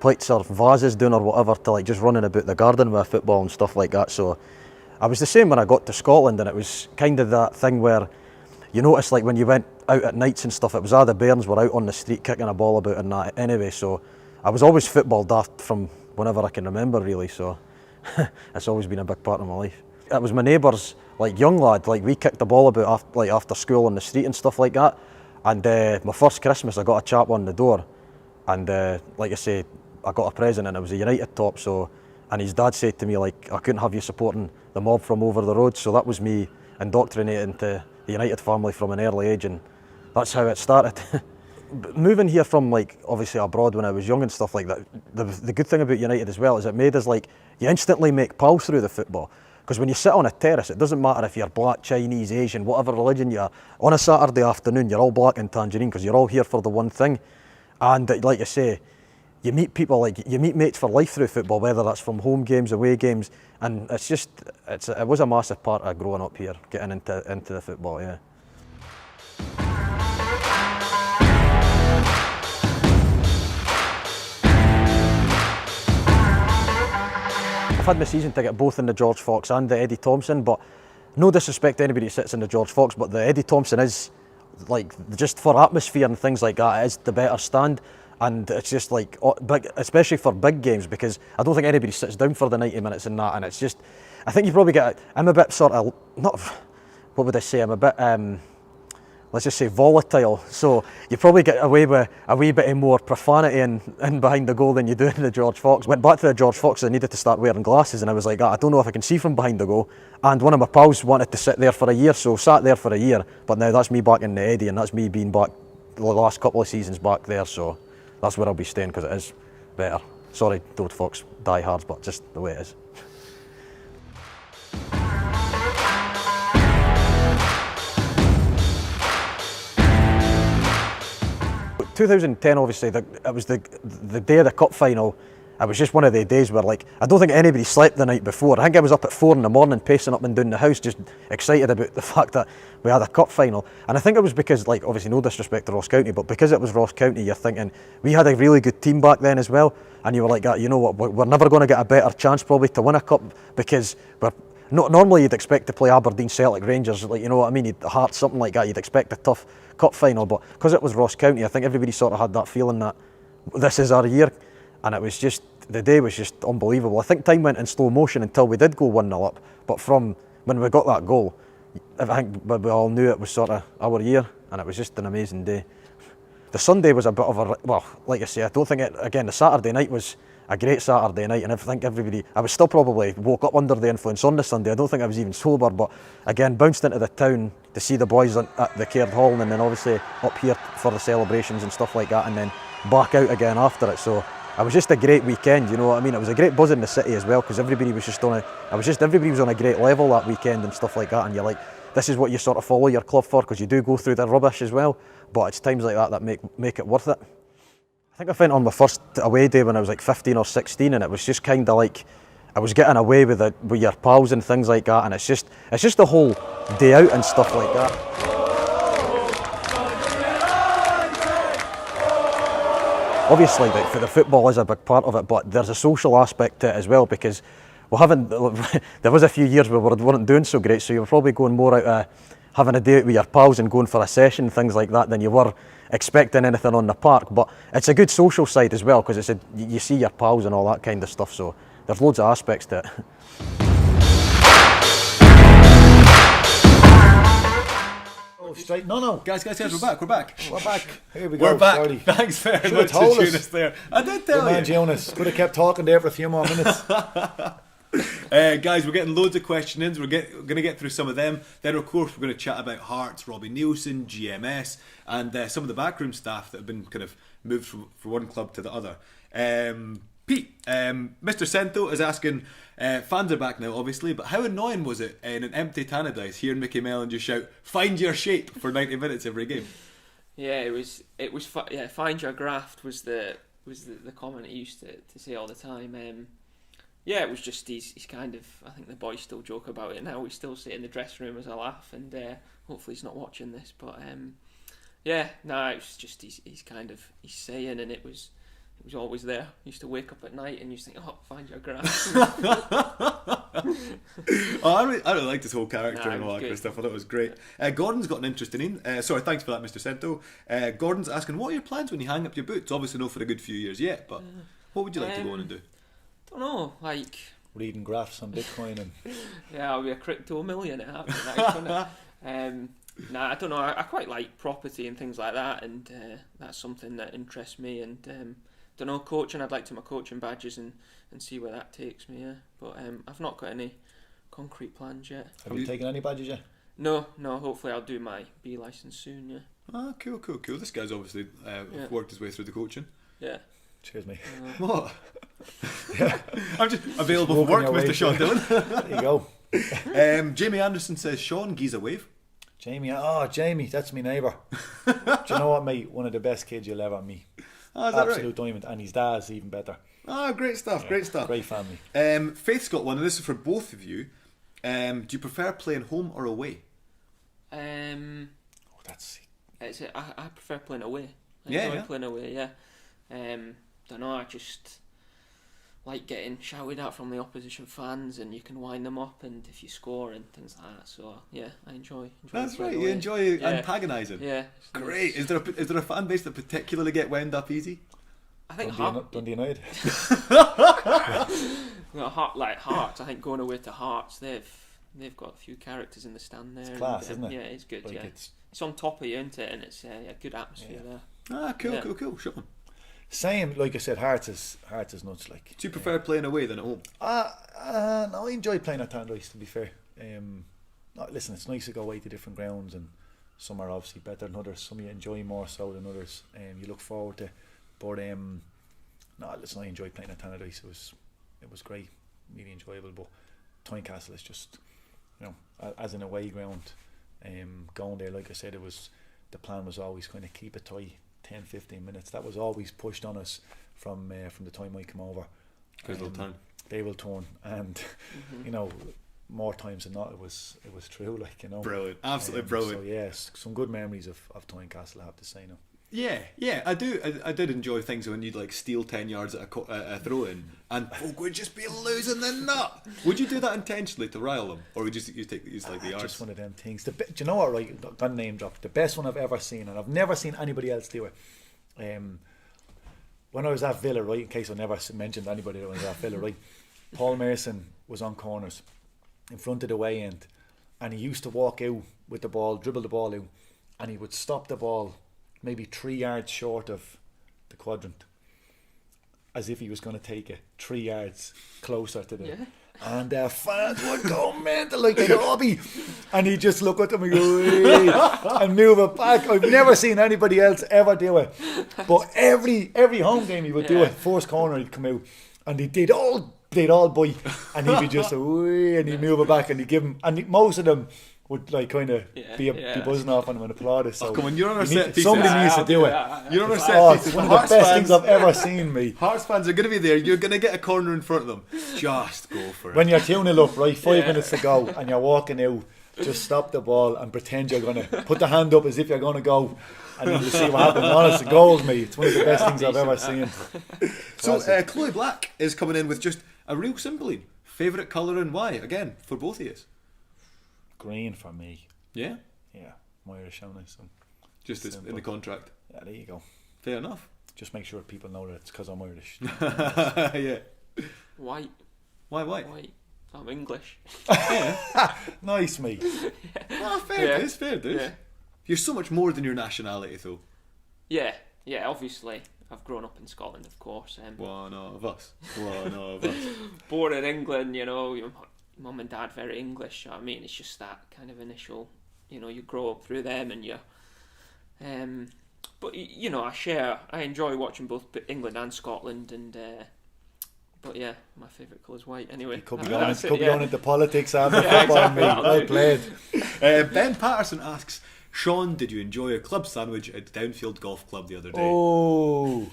plates or vases down or whatever, to just running about the garden with a football and stuff like that. So I was the same when I got to Scotland, and it was kind of that thing where you notice when you went out at nights and stuff, it was the bairns were out on the street kicking a ball about and that anyway. So I was always football daft from whenever I can remember, really. So it's always been a big part of my life. It was my neighbours, young lad, we kicked the ball about after school on the street and stuff like that. And my first Christmas I got a chap on the door, and like I say, I got a present and it was a United top. So, and his dad said to me I couldn't have you supporting the mob from over the road. So that was me indoctrinated into the United family from an early age, and that's how it started. Moving here from obviously abroad when I was young and stuff like that, the good thing about United as well is it made us you instantly make pals through the football, because when you sit on a terrace, it doesn't matter if you're black, Chinese, Asian, whatever religion you are. On a Saturday afternoon, you're all black and tangerine because you're all here for the one thing. And like you say, you meet people, you meet mates for life through football, whether that's from home games, away games, and it was a massive part of growing up here, getting into the football. Yeah. I've had my season ticket both in the George Fox and the Eddie Thompson, but no disrespect to anybody who sits in the George Fox, but the Eddie Thompson is just for atmosphere and things like that, it is the better stand, and it's just big, especially for big games, because I don't think anybody sits down for the 90 minutes and that, and it's just, I think you probably I'm a bit sort of, not, what would I say, I'm a bit, let's just say volatile, so you probably get away with a wee bit more profanity in behind the goal than you do in the George Fox. Went back to the George Fox, I needed to start wearing glasses, and I was like, I don't know if I can see from behind the goal. And one of my pals wanted to sit there for a year, so sat there for a year. But now that's me back in the Eddie, and that's me being back the last couple of seasons back there, so that's where I'll be staying, because it is better. Sorry, George Fox diehards, but just the way it is. 2010, obviously, it was the day of the cup final. It was just one of the days where, like, I don't think anybody slept the night before. I think I was up at 4 a.m, pacing up and down the house, just excited about the fact that we had a cup final. And I think it was because, like, obviously no disrespect to Ross County, but because it was Ross County, you're thinking, we had a really good team back then as well, and you were like, you know what, we're never going to get a better chance probably to win a cup, because we're not, normally you'd expect to play Aberdeen, Celtic, Rangers, like, you know what I mean, Hearts, something like that, you'd expect a tough cup final, but because it was Ross County, I think everybody sort of had that feeling that this is our year, and it was just, the day was just unbelievable. I think time went in slow motion until we did go 1-0 up, but from when we got that goal, I think we all knew it was sort of our year, and it was just an amazing day. The Sunday was a bit of a, well, like I say, I don't think it, again, the Saturday night was a great Saturday night, and I think everybody, I was still probably woke up under the influence on the Sunday. I don't think I was even sober, but again, bounced into the town to see the boys at the Caird Hall, and then obviously up here for the celebrations and stuff like that, and then back out again after it. So it was just a great weekend, you know what I mean? It was a great buzz in the city as well, because everybody was just everybody was on a great level that weekend and stuff like that, and you're like, this is what you sort of follow your club for, because you do go through the rubbish as well, but it's times like that that make it worth it. I think I went on my first away day when I was like 15 or 16, and it was just kind of like I was getting away with your pals and things like that, and it's just the whole day out and stuff like that. Obviously, like, for the football is a big part of it, but there's a social aspect to it as well, because there was a few years where we weren't doing so great, so you were probably going more out having a day out with your pals and going for a session, things like that, than you were expecting anything on the park. But it's a good social side as well, because you see your pals and all that kind of stuff, so there's loads of aspects to it. Straight. No. Guys, we're back. We're back. Here we go. We're back. Sorry. Thanks very Should much have told for tuning us. us there. I did tell Good man, you. Jonas. Could have kept talking there for a few more minutes. Guys, we're getting loads of questions in. We're going to get through some of them. Then, of course, we're going to chat about Hearts, Robbie Nielsen, GMS, and some of the backroom staff that have been kind of moved from one club to the other. Pete, Mr. Sento is asking, fans are back now, obviously, but how annoying was it in an empty Tannadice hearing Mickey Mellon just shout, "Find your shape" for 90 minutes every game? Yeah, it was. Yeah, find your graft was the comment he used to say all the time. Yeah, it was just he's kind of, I think the boys still joke about it now. We still sit in the dressing room as a laugh, and hopefully he's not watching this. But it was just he's saying, and it was always there. He used to wake up at night and you used to think, "Oh, find your graft." I really liked his whole character and all that good. kind of stuff. I thought it was great. Gordon's got an interesting in. Sorry, thanks for that, Mr. Sento. Gordon's asking, what are your plans when you hang up your boots? Obviously not for a good few years yet, but what would you like to go on and do? Don't know, like Reading graphs on Bitcoin and yeah, I'll be a crypto millionaire. I don't know. I quite like property and things like that, and that's something that interests me. And don't know, coaching. I'd like to my coaching badges and see where that takes me. Yeah, but I've not got any concrete plans yet. Have you taken any badges yet? No. Hopefully, I'll do my B license soon. Yeah. Ah, cool. This guy's obviously worked his way through the coaching. Yeah. Cheers, mate. What? I'm just available for work, Mr. Seán Dillon. There you go. Jamie Anderson says, Sean, gives a wave. Jamie, that's my neighbour. Do you know what, mate? One of the best kids you'll ever meet. Oh, is that Absolute right? diamond, and his dad's even better. Ah, great stuff. Great family. Faith's got one, and this is for both of you. Do you prefer playing home or away? That's I prefer playing away. I enjoy playing away. Yeah. Don't know. I just like getting shouted at from the opposition fans, and you can wind them up, and if you score and things like that. So yeah, I enjoy. That's playing right. away. You enjoy antagonising. Yeah. Great. Is there a fan base that particularly get wound up easy? I think Dundee United. Hearts. I think going away to Hearts, they've they've got a few characters in the stand there. It's class, and, isn't it? Yeah, it's good. Like Yeah, it's on top of you, isn't it? And it's a good atmosphere there. Ah, cool. Sean. Same, like I said, Hearts is nuts. Like, Do you prefer playing away than at home? no, I enjoy playing at Tannadice, to be fair. No, listen, it's nice to go away to different grounds, and some are obviously better than others. Some you enjoy more so than others, you look forward to. But no, listen, I enjoyed playing at Tannadice. It was great, really enjoyable. But Tynecastle is just, as an away ground, going there, like I said, the plan was always kind of keep it tight, 10-15 minutes. That was always pushed on us from the time I come over. Because they'll turn. They will turn, and more times than not, it was true. Like, brilliant, absolutely brilliant. So yes, some good memories of Tynecastle, I have to say now. Yeah, I do. I did enjoy things when you'd like steal 10 yards at a throw in, and folk would just be losing the nut. Would you do that intentionally to rile them, or would you use like the yards? Just one of them things. Do you know what? Right, got name drop. The best one I've ever seen, and I've never seen anybody else do it. When I was at Villa, right, in case I never mentioned anybody that was at Villa, right, Paul Mason was on corners in front of the way end, and he used to walk out with the ball, dribble the ball out, and he would stop the ball maybe 3 yards short of the quadrant, as if he was going to take it 3 yards closer to the. Yeah. And their fans would go mental like a hobby, and he'd just look at them and go and move it back. I've never seen anybody else ever do it, but every home game he would do it. First corner he'd come out, and they'd all boy, and he'd be just and he'd move it back, and he'd give him, and most of them would like kind of be buzzing off on him and applaud us. So come on, you're on a set piece. Somebody needs to do it. You're on a set piece. It's one of the best things I've ever seen, me. Hearts fans are going to be there. You're going to get a corner in front of them. Just go for it. When you're 2-0 up, right, 5 minutes to go, and you're walking out, just stop the ball and pretend you're going to put the hand up as if you're going to go, and then you see what happens. Honest, goals, mate. It's one of the best things I've ever seen. So, Chloe Black is coming in with just a real simple favourite colour and why, again, for both of you. Green for me. Yeah? Yeah, I'm Irish, aren't I? So just as in the contract. Yeah, there you go. Fair enough. Just make sure people know that it's because I'm Irish. Yeah. White. Why white? White. I'm English. Yeah. Nice, mate. Oh, fair dues, fair dues. Yeah. You're so much more than your nationality, though. Yeah, obviously. I've grown up in Scotland, of course. One of us. Born in England, your mum and dad very English. I mean, it's just that kind of initial, you grow up through them, and you. But I enjoy watching both England and Scotland, and. But yeah, my favourite colour is white. Anyway, you could be going into politics after football, mate. Well played. Ben Patterson asks, Sean, did you enjoy a club sandwich at Downfield Golf Club the other day? Oh,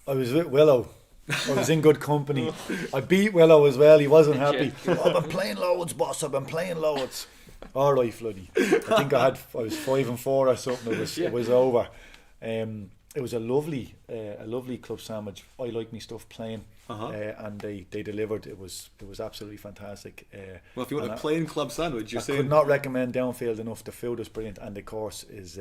I was with Willow. I was in good company. I beat Willow as well. He wasn't happy. I've been playing loads, boss. I've been playing loads. All right, Floody. I think I was 5-4 or something. It was over. It was a lovely club sandwich. I like me stuff plain, and they delivered. It was absolutely fantastic. Well, if you want a plain club sandwich, you're saying. I could not recommend Downfield enough. The food is brilliant, and the course is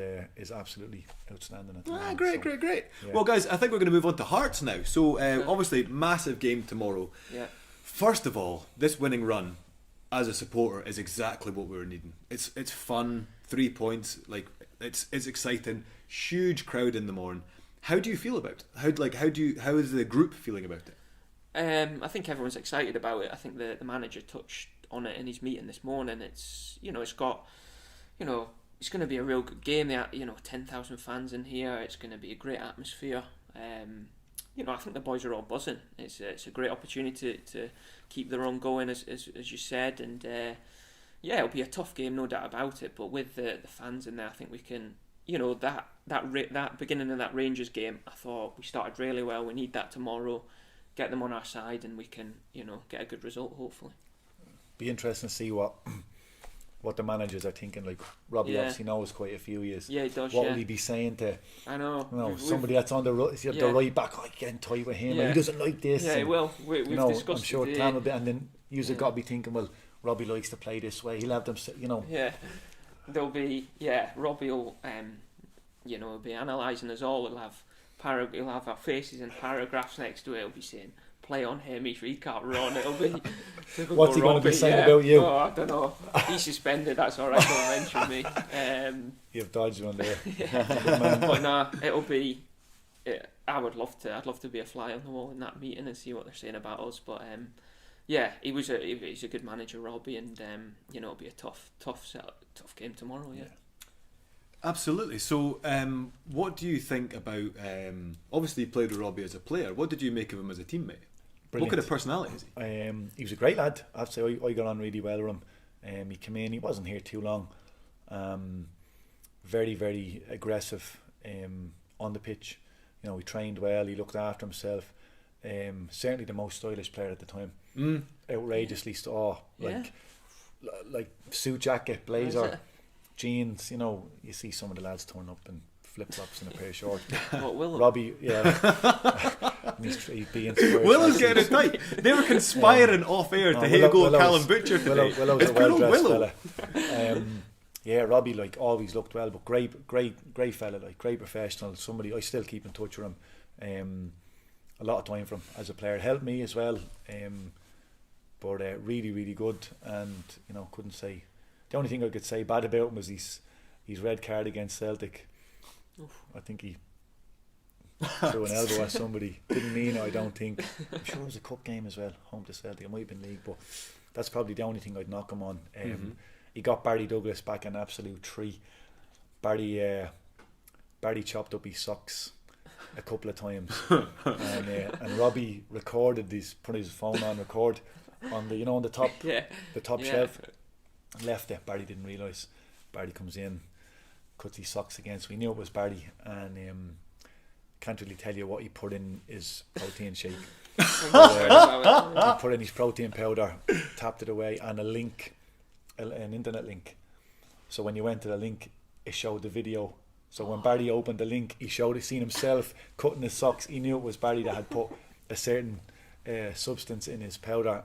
absolutely outstanding at the moment. Great. Yeah. Well, guys, I think we're going to move on to Hearts now. So, obviously, massive game tomorrow. Yeah. First of all, this winning run, as a supporter, is exactly what we were needing. It's fun, 3 points, like it's exciting. Huge crowd in the morning. How do you feel about it? How is the group feeling about it? I think everyone's excited about it. I think the manager touched on it in his meeting this morning. It's it's got it's going to be a real good game. There 10,000 fans in here. It's going to be a great atmosphere. I think the boys are all buzzing. It's a great opportunity to keep the run going, as you said, and it'll be a tough game, no doubt about it. But with the fans in there, I think we can. That beginning of that Rangers game, I thought we started really well. We need that tomorrow, get them on our side, and we can, get a good result, hopefully. Be interesting to see what the managers are thinking. Like Robbie obviously knows quite a few years. Yeah, he does. What will he be saying to? I know. Somebody that's on the right back, getting tight with him. He doesn't like this. Yeah, he will. We've discussed. I'm sure Tam will be, and then you've got to be thinking, well, Robbie likes to play this way. He'll have them, Yeah. There'll be Robbie will be analysing us all. He'll have our faces and paragraphs next to it. He'll be saying play on him. He can't run. It'll be typical What's he going to be Robbie, saying about you? Oh, I don't know. He's suspended. That's all right. Don't mention me. You've dodged one there. But no, it'll be. I'd love to be a fly on the wall in that meeting and see what they're saying about us. But yeah, he's a good manager, Robbie, and it'll be a tough game tomorrow. Yeah. Absolutely. So, what do you think about? Obviously, you played with Robbie as a player. What did you make of him as a teammate? Brilliant. What kind of personality is he? He was a great lad. I'd say I got on really well with him. He came in. He wasn't here too long. Very, very aggressive on the pitch. He trained well. He looked after himself. Certainly the most stylish player at the time. Outrageously, like suit jacket, blazer, jeans. You see some of the lads turn up in flip flops and a pair of shorts. What Will? Robbie, yeah. He'd be inspired. Willow's getting it tight. They were conspiring off air to Hago Callum Butcher today. Willow's a well-dressed fella. Yeah, Robbie always looked well, but great fella, great professional. Somebody I still keep in touch with him. A lot of time for him as a player. Helped me as well. But really, really good. And couldn't say. The only thing I could say bad about him was his red card against Celtic. Oof. I think he threw an elbow at somebody. Didn't mean it, I don't think. I'm sure it was a cup game as well, home to Celtic. It might have been league, but that's probably the only thing I'd knock him on. He got Barry Douglas back an absolute tree. Barry chopped up his socks a couple of times, and Robbie recorded these, put his phone on record on the on the top shelf. Left it. Barry didn't realise. Barry comes in, cuts his socks again, so we knew it was Barry, and can't really tell you what he put in his protein shake. He put in his protein powder, tapped it away, and an internet link. So when you went to the link, it showed the video. So when Barry opened the link, he seen himself cutting his socks. He knew it was Barry that had put a certain substance in his powder.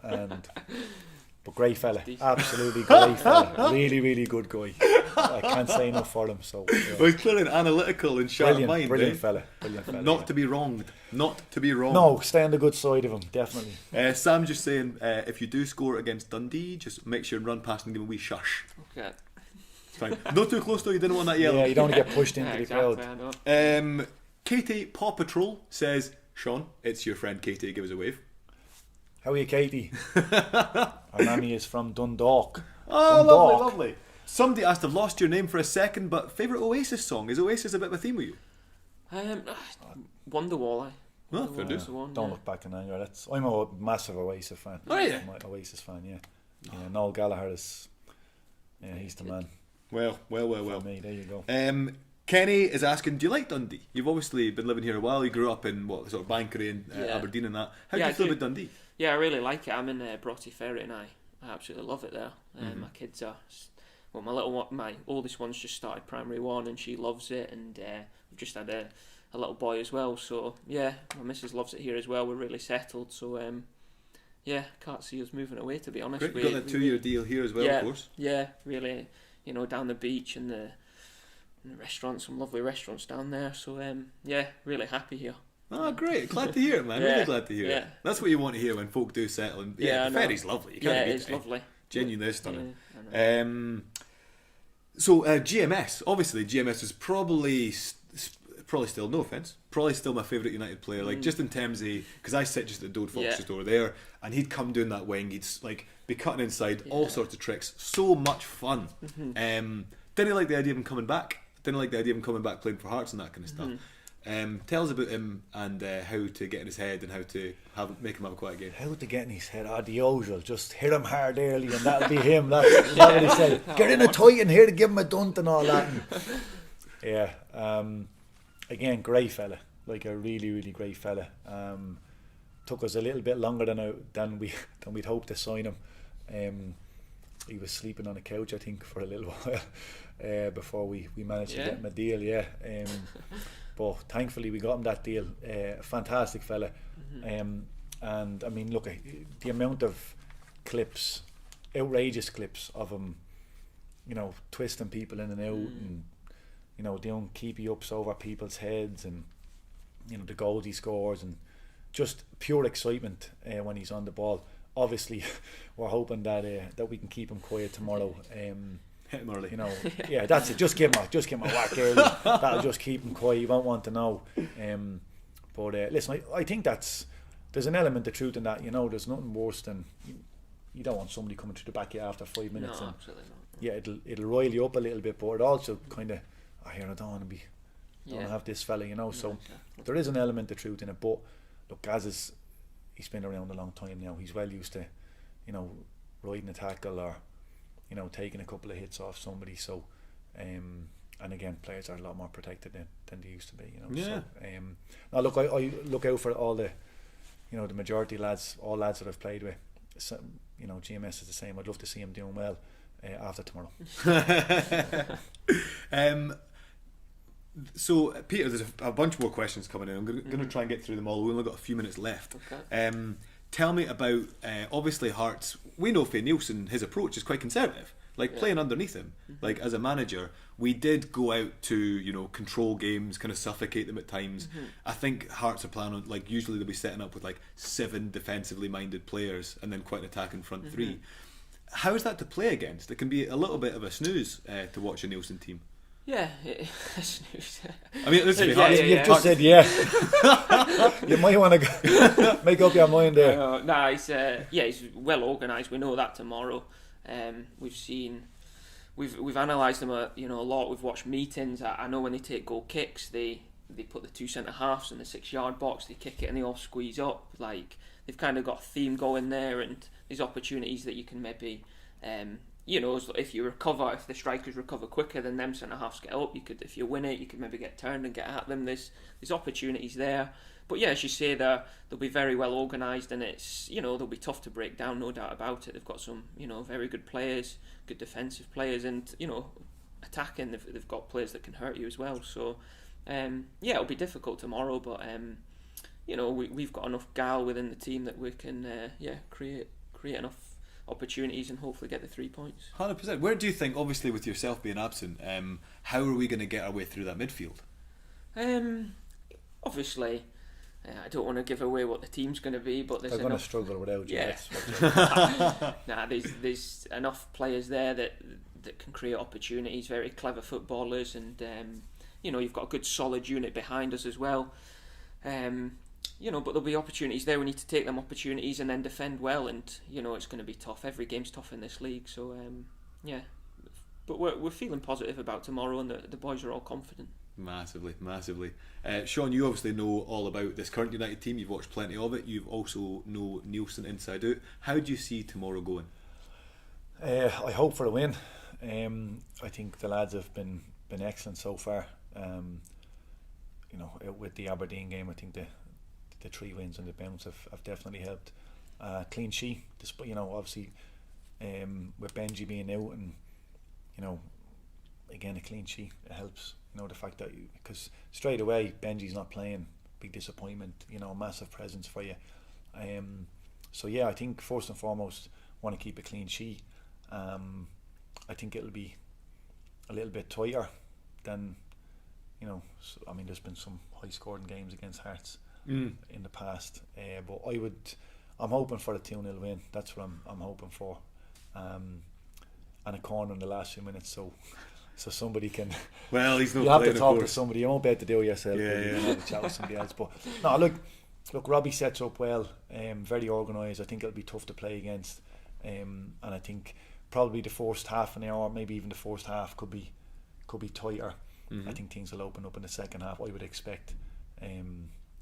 But great fella, absolutely great fella, really, really good guy. I can't say enough for him. So well, he's clearly analytical and sharp mind. Brilliant fella. Not to be wronged. No, stay on the good side of him, definitely. Sam just saying, if you do score against Dundee, just make sure and run past and give him a wee shush. Okay. It's fine. Not too close though. You didn't want that yellow. Yeah, you don't want to get pushed into the crowd. Katie Paw Patrol says, Sean, it's your friend Katie. Give us a wave. How are you, Katie? Our mammy is from Dundalk. Oh, Dundalk. Lovely. Somebody asked, I've lost your name for a second, but favourite Oasis song? Is Oasis a bit of a theme with you? Wonderwall. Don't look back in anger. I'm a massive Oasis fan. Oh, yeah. I'm an Oasis fan, yeah. Noel Gallagher is, he's the man. Well. For me, there you go. Kenny is asking, do you like Dundee? You've obviously been living here a while. You grew up in Bankery and Aberdeen and that. How do you feel about Dundee? Yeah, I really like it. I'm in Broughty Ferry and I absolutely love it there. My kids are, my oldest one's just started primary 1 and she loves it, and we've just had a little boy as well. So yeah, my missus loves it here as well. We're really settled. So can't see us moving away, to be honest. Great. You've got that 2-year deal here as well, of course. Yeah, really. Down the beach and the restaurants, some lovely restaurants down there. So really happy here. Oh, great. Glad to hear it, man. Really glad to hear it. That's what you want to hear when folk do settle. And the ferry's lovely. You can't beat it. Lovely. Genuinely stunning. So GMS, obviously GMS is probably still, no offence, probably still my favourite United player. Just in terms of, because I sit just at the Dode Fox's door there, and he'd come doing that wing, he'd be cutting inside, all sorts of tricks, so much fun. Didn't like the idea of him coming back. Didn't like the idea of him coming back playing for Hearts and that kind of stuff. Tell us about him and how to get in his head and how to make him have a quiet game. How to get in his head? The usual. Just hit him hard early and that'll be him. That's what he said. Get in a tight and here to give him a dunt and all that. Again, great fella. Like a really, really great fella. Took us a little bit longer than we'd hoped to sign him. He was sleeping on a couch, I think, for a little while before we managed to get him a deal. But thankfully we got him that deal. Fantastic fella. And I mean, look, the amount of clips, outrageous clips of him, twisting people in and out, and doing keepy ups over people's heads, and the goals he scores, and just pure excitement when he's on the ball. Obviously, we're hoping that we can keep him quiet tomorrow. Hit him early. You know, yeah, that's it. Just give him a whack early. That'll just keep him quiet. You won't want to know. But listen, I think there's an element of truth in that. You know, there's nothing worse than you don't want somebody coming through the back of you after 5 minutes. No, and absolutely not. yeah, it'll rile you up a little bit, but it also kind of, I don't want to have this fella, you know. So exactly. there is an element of truth in it. But look, Gaz he's been around a long time now. He's well used to, you know, riding a tackle or, you know, taking a couple of hits off somebody. So, and again, players are a lot more protected than they used to be, you know. Yeah. So, now look, I look out for all the, you know, the majority lads, all lads that I've played with. So, you know, GMS is the same. I'd love to see him doing well after tomorrow. So, Peter, there's a bunch more questions coming in. I'm going to try and get through them all. We've only got a few minutes left. Okay. Tell me about, obviously, Hearts. We know Faye Nielsen, his approach is quite conservative. Like, playing underneath him. Like, as a manager, we did go out to, you know, control games, kind of suffocate them at times. I think Hearts are planning on, like, usually they'll be setting up with, like, 7 defensively minded players and then quite an attacking front 3. How is that to play against? It can be a little bit of a snooze to watch a Nielsen team. Yeah, snooze. I mean, listen, You've just said yeah. You might want to make up your mind there. Nah, he's well organised. We know that tomorrow. We've analysed them a lot. We've watched meetings. I know when they take goal kicks, they put the 2 centre halves in the 6-yard box. They kick it and they all squeeze up. Like, they've kind of got a theme going there, and there's opportunities that you can maybe. If the strikers recover quicker than them centre halves get up, if you win it, you could maybe get turned and get at them. There's opportunities there. But yeah, as you say, they'll be very well organised, and it's, they'll be tough to break down, no doubt about it. They've got some, very good players, good defensive players, and attacking. They've got players that can hurt you as well. So it'll be difficult tomorrow, but we've got enough gal within the team that we can create enough opportunities and hopefully get the 3 points. 100%. Where do you think, obviously with yourself being absent, how are we going to get our way through that midfield? Obviously, I don't want to give away what the team's going to be, but there's they're going to struggle without you. Yeah. There's enough players there that can create opportunities. Very clever footballers, and you've got a good solid unit behind us as well. But there'll be opportunities there. We need to take them opportunities and then defend well. And it's going to be tough. Every game's tough in this league. So but we're feeling positive about tomorrow, and the boys are all confident. Massively. Seán, you obviously know all about this current United team. You've watched plenty of it. You also know Nielsen inside out. How do you see tomorrow going? I hope for a win. I think the lads have been excellent so far. With the Aberdeen game, I think the 3 wins and the bounce have definitely helped. Clean sheet, obviously with Benji being out, and again a clean sheet, it helps. The fact that because straight away Benji's not playing, big disappointment. Massive presence for you. I think first and foremost want to keep a clean sheet. I think it'll be a little bit tighter than there's been some high scoring games against Hearts in the past, but I'm hoping for a 2-0 win. That's what I'm hoping for, and a corner in the last few minutes, so somebody can. Well, he's not. You have to talk to somebody. You won't be able to do it yourself. Yeah. You have to chat with somebody else. But no, look, Robbie sets up well. Very organised. I think it'll be tough to play against, and I think probably the first half an hour, maybe even the first half, could be tighter. I think things will open up in the second half. I would expect.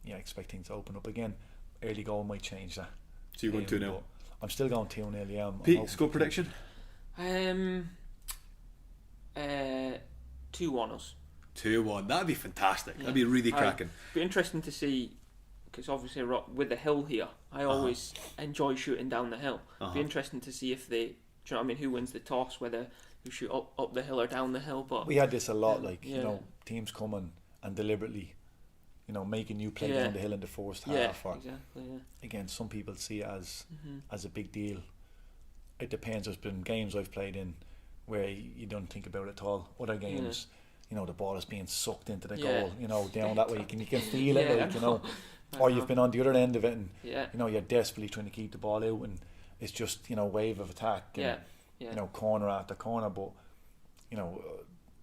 Expect things to open up again. Early goal might change that. So you're going 2-0? I'm still going 2-0. Yeah. Pete, score prediction? 2-1 us. 2-1. That'd be fantastic. That'd be really cracking. It'd be interesting to see, because obviously with the hill here, I always enjoy shooting down the hill. It'd be interesting to see if they, who wins the toss, whether you shoot up the hill or down the hill. But we had this a lot, teams coming and deliberately, making you play down the hill in the first half. Or, exactly. Yeah. Again, some people see it as a big deal. It depends. There's been games I've played in where you don't think about it at all. Other games, the ball is being sucked into the goal. Down that way, you can feel it. Or you've been on the other end of it, and Yeah. you know you're desperately trying to keep the ball out, and it's just wave of attack. And, corner after corner, but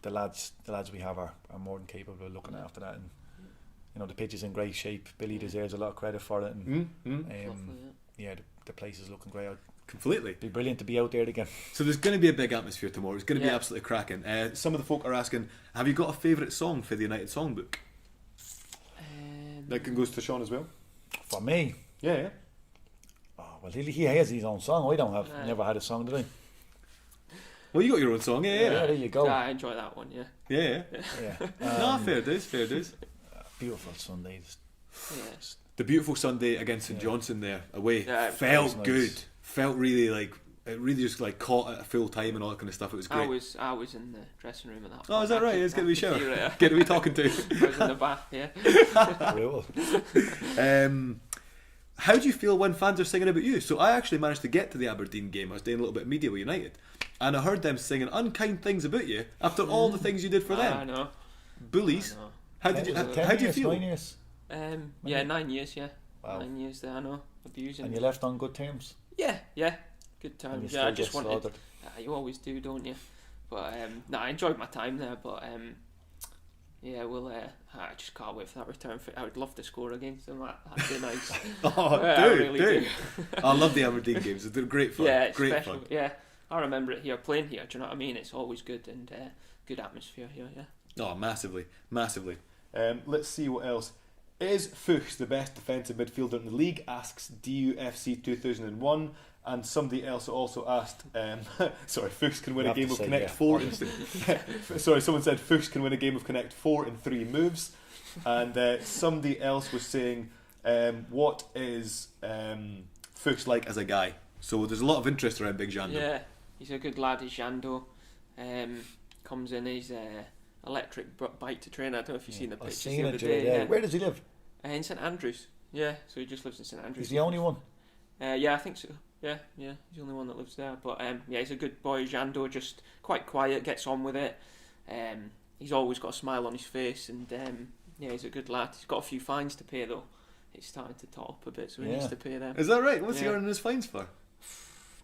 the lads we have are more than capable of looking after that, and the pitch is in great shape. Billy deserves a lot of credit for it, and the place is looking great. Completely. It'd be brilliant to be out there again. So there's going to be a big atmosphere tomorrow. It's going to be absolutely cracking. Some of the folk are asking, have you got a favourite song for the United Songbook? That goes to Sean as well. For me, yeah. Oh, well, he has his own song. I don't have. Never had a song, did I? Well, you got your own song, yeah. There you go. I enjoy that one, Yeah. No, fair dues. Beautiful Sundays. The beautiful Sunday against St Johnstone there away felt nice. good. Felt really like it really just like caught at a full time and all that kind of stuff. It was great. I was in the dressing room at that point. Oh, is that right? It's getting to be shower. Yeah. Getting to be talking to. I was in the bath, Brutal. How do you feel when fans are singing about you? So I actually managed to get to the Aberdeen game. I was doing a little bit of media with United, and I heard them singing unkind things about you after all the things you did for them. I know. Bullies. How do you feel? 9 years. 9 years. Wow. 9 years there. I know, abusing. And you left on good terms. Yeah, good times. And I you just still get wanted. slaughtered. You always do, don't you? But I enjoyed my time there. But I just can't wait for that return. I would love to score against them. That'd be nice. do. I love the Aberdeen games. They're great fun. Yeah, it's great special. fun. Yeah, I remember it here, playing here. Do you know what I mean? It's always good and good atmosphere here. Yeah. Oh, massively. Let's see what else. Is Fuchs the best defensive midfielder in the league? Asks DUFC 2001. And somebody else also asked, Fuchs can win a game of Connect 4 sorry, someone said Fuchs can win a game of Connect 4 in 3 moves. And somebody else was saying, what is Fuchs like as a guy? So there's a lot of interest around Big Jando. Yeah, he's a good lad, he's Jando. Comes in, he's electric bike to train. I don't know if you've seen the pictures the other day. Yeah. Where does he live? In St Andrews. Yeah, so he just lives in St Andrews. He's the only one? Yeah, I think so. Yeah, he's the only one that lives there. But he's a good boy, Jando, just quite quiet, gets on with it. He's always got a smile on his face, and he's a good lad. He's got a few fines to pay though. He's starting to tot up a bit, so he needs to pay them. Is that right? What's he earning his fines for?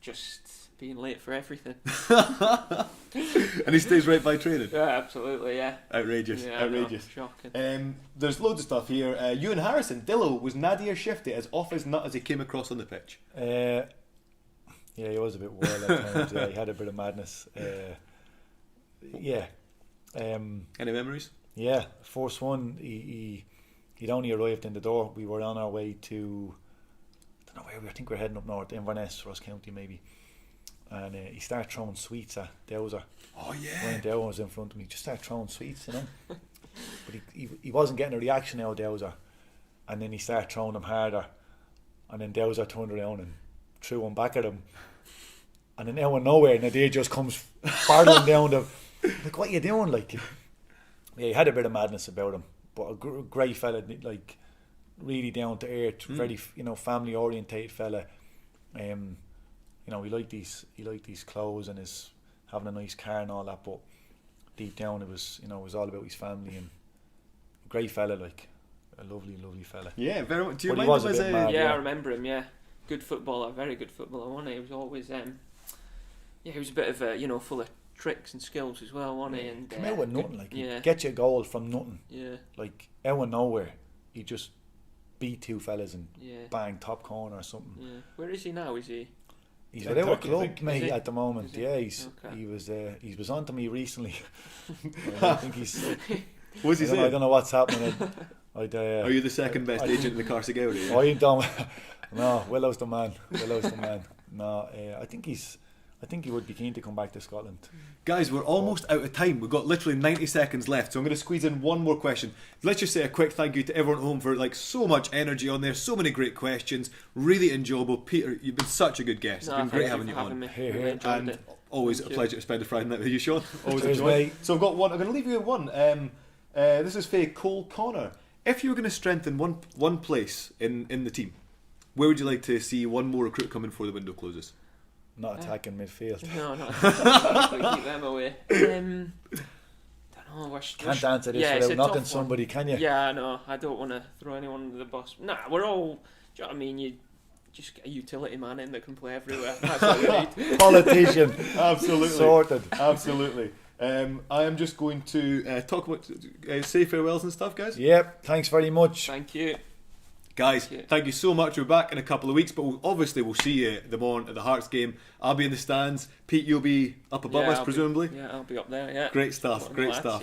Just being late for everything. And he stays right by training. Yeah, absolutely, yeah. Outrageous. Know, shocking. There's loads of stuff here. Ewan Harrison, Dillo, was Nadir Shifty as off his nut as he came across on the pitch? Yeah, he was a bit wild at times. He had a bit of madness. Any memories? Yeah, first one, he'd only arrived in the door. We were on our way to, I don't know where we were. I think we were heading up north, Inverness, Ross County maybe. And he started throwing sweets at Dowser. Oh yeah. When Dowser was in front of me, just started throwing sweets, But he wasn't getting a reaction out of Dowser. And then he started throwing them harder. And then Dowser turned around and threw one back at him. And then out of nowhere, Nadir just comes barreling down the... Like, what are you doing? Like, yeah, he had a bit of madness about him. But a great fella, like, really down to earth, very, family orientated fella. He liked these clothes and his having a nice car and all that, but deep down it was all about his family, and a great fella, like a lovely fella. Yeah, very much. Do you but mind him as a... mad, I remember him. Yeah, good footballer, very good footballer. Wasn't he? He was always he was a bit of full of tricks and skills as well, wasn't he? And come out with nothing, like get you a goal from nothing. Yeah, like out of nowhere, he just beat two fellas and bang top corner or something. Yeah, where is he now? Is he? He's at our club, mate, at the moment. Yeah, he was on to me recently. I think he's. What's he saying? I don't know what's happening. Are you the second best agent in the Carsigoury? I don't. No, Willow's the man. No, I think he would be keen to come back to Scotland. Guys, we're almost out of time. We've got literally 90 seconds left, so I'm going to squeeze in one more question. Let's just say a quick thank you to everyone at home for so much energy on there, so many great questions, really enjoyable. Peter, you've been such a good guest. It's been great having you on. Here. And always a pleasure to spend a Friday night with you, Sean. Always Cheers, enjoy. mate. So I've got one. I'm going to leave you with one. This is for Cole Connor. If you were going to strengthen one place in the team, where would you like to see one more recruit come in before the window closes? Not attacking midfield. No. Keep them away. Don't Can't answer this it's a without knocking tough one. somebody, can you? Yeah, I know. I don't want to throw anyone under the bus. Nah, we're all. Do you know what I mean? You just get a utility man in that can play everywhere. That's what we need. Politician. Absolutely. Sorted. Absolutely. I am just going to talk about say farewells and stuff, guys. Yep, thanks very much. Thank you. Guys, thank you so much. We're back in a couple of weeks, but we'll see you the morning at the Hearts game. I'll be in the stands. Pete, you'll be up above us, presumably. I'll be up there. Yeah. Great stuff. Great stuff.